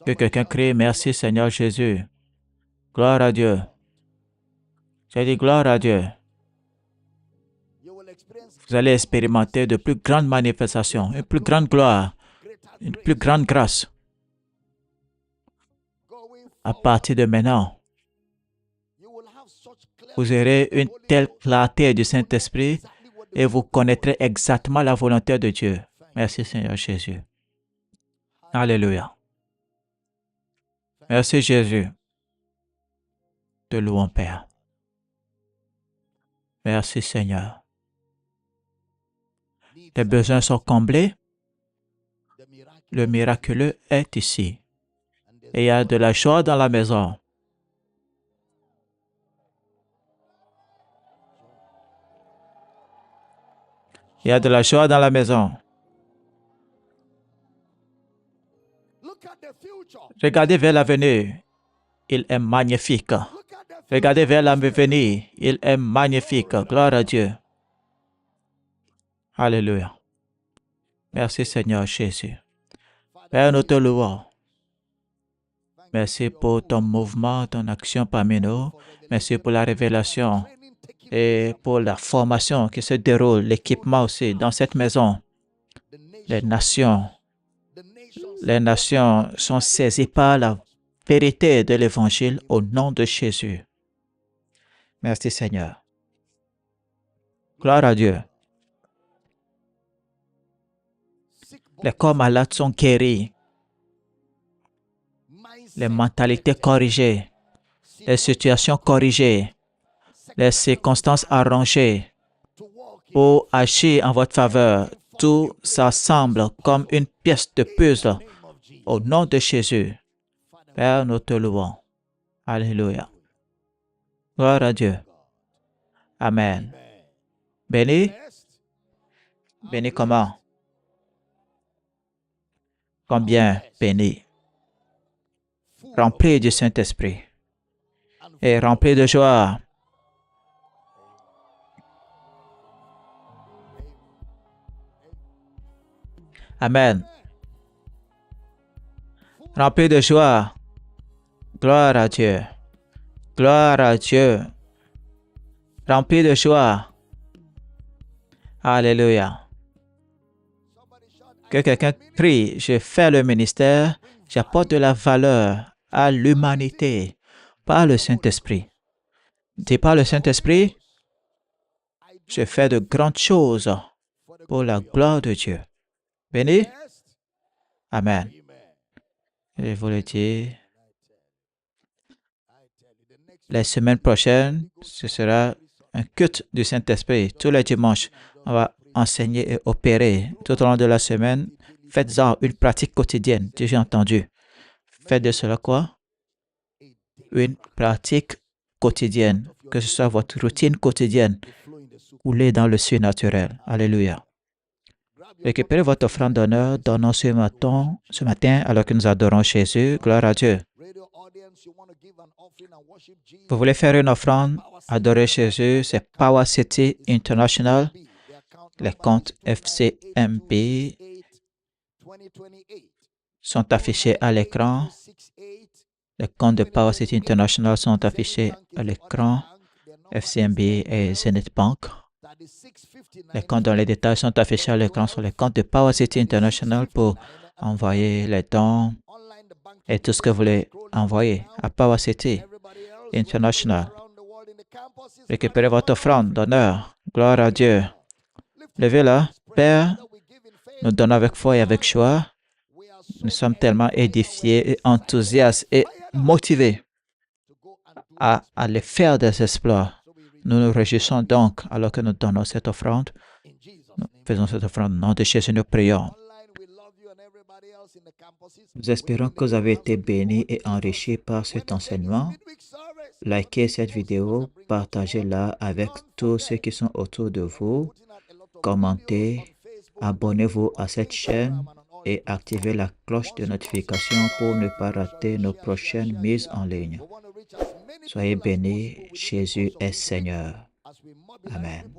S1: Que quelqu'un crie, merci, Seigneur Jésus. Gloire à Dieu. J'ai dit gloire à Dieu. Vous allez expérimenter de plus grandes manifestations, une plus grande gloire, une plus grande grâce. À partir de maintenant, vous aurez une telle clarté du Saint-Esprit et vous connaîtrez exactement la volonté de Dieu. Merci Seigneur Jésus. Alléluia. Merci Jésus. Te louons Père. Merci Seigneur. Les besoins sont comblés. Le miraculeux est ici. Et il y a de la joie dans la maison. Il y a de la joie dans la maison. Regardez vers l'avenir. Il est magnifique. Regardez vers l'avenir. Il est magnifique. Gloire à Dieu. Alléluia. Merci Seigneur Jésus. Père, nous te louons. Merci pour ton mouvement, ton action parmi nous. Merci pour la révélation et pour la formation qui se déroule, l'équipement aussi dans cette maison. Les nations sont saisies par la vérité de l'Évangile au nom de Jésus. Merci Seigneur. Gloire à Dieu. Les corps malades sont guéris. Les mentalités corrigées. Les situations corrigées. Les circonstances arrangées pour agir en votre faveur. Tout s'assemble comme une pièce de puzzle au nom de Jésus. Père, nous te louons. Alléluia. Gloire à Dieu. Amen. Béni? Béni comment? Combien béni? Rempli du Saint-Esprit et remplis de joie. Amen. Remplis de joie. Gloire à Dieu. Gloire à Dieu. Remplis de joie. Alléluia. Que quelqu'un crie, je fais le ministère, j'apporte de la valeur à l'humanité par le Saint-Esprit. Dis par le Saint-Esprit, je fais de grandes choses pour la gloire de Dieu. Béni? Amen. Je vous le dis, les semaines prochaines, ce sera un culte du Saint-Esprit. Tous les dimanches, on va enseigner et opérer. Tout au long de la semaine, faites-en une pratique quotidienne. J'ai entendu. Faites de cela quoi? Une pratique quotidienne. Que ce soit votre routine quotidienne. Coulez dans le surnaturel. Alléluia. Récupérez votre offrande d'honneur, donnons ce matin, alors que nous adorons Jésus. Gloire à Dieu. Vous voulez faire une offrande, adorer Jésus, c'est Power City International, les comptes FCMB sont affichés à l'écran. Les comptes de Power City International sont affichés à l'écran. FCMB et Zenith Bank. Les comptes dont les détails sont affichés à l'écran sur les comptes de Power City International pour envoyer les dons et tout ce que vous voulez envoyer à Power City International. Récupérez votre offrande d'honneur. Gloire à Dieu. Levez-la. Père, nous donnons avec foi et avec joie. Nous sommes tellement édifiés et enthousiastes et motivés à aller faire des exploits. Nous nous réjouissons donc alors que nous donnons cette offrande. Nous faisons cette offrande au nom de Jésus, nous prions. Nous espérons que vous avez été bénis et enrichis par cet enseignement. Likez cette vidéo, partagez-la avec tous ceux qui sont autour de vous. Commentez, abonnez-vous à cette chaîne et activez la cloche de notification pour ne pas rater nos prochaines mises en ligne. Soyez bénis, Jésus est Seigneur. Amen.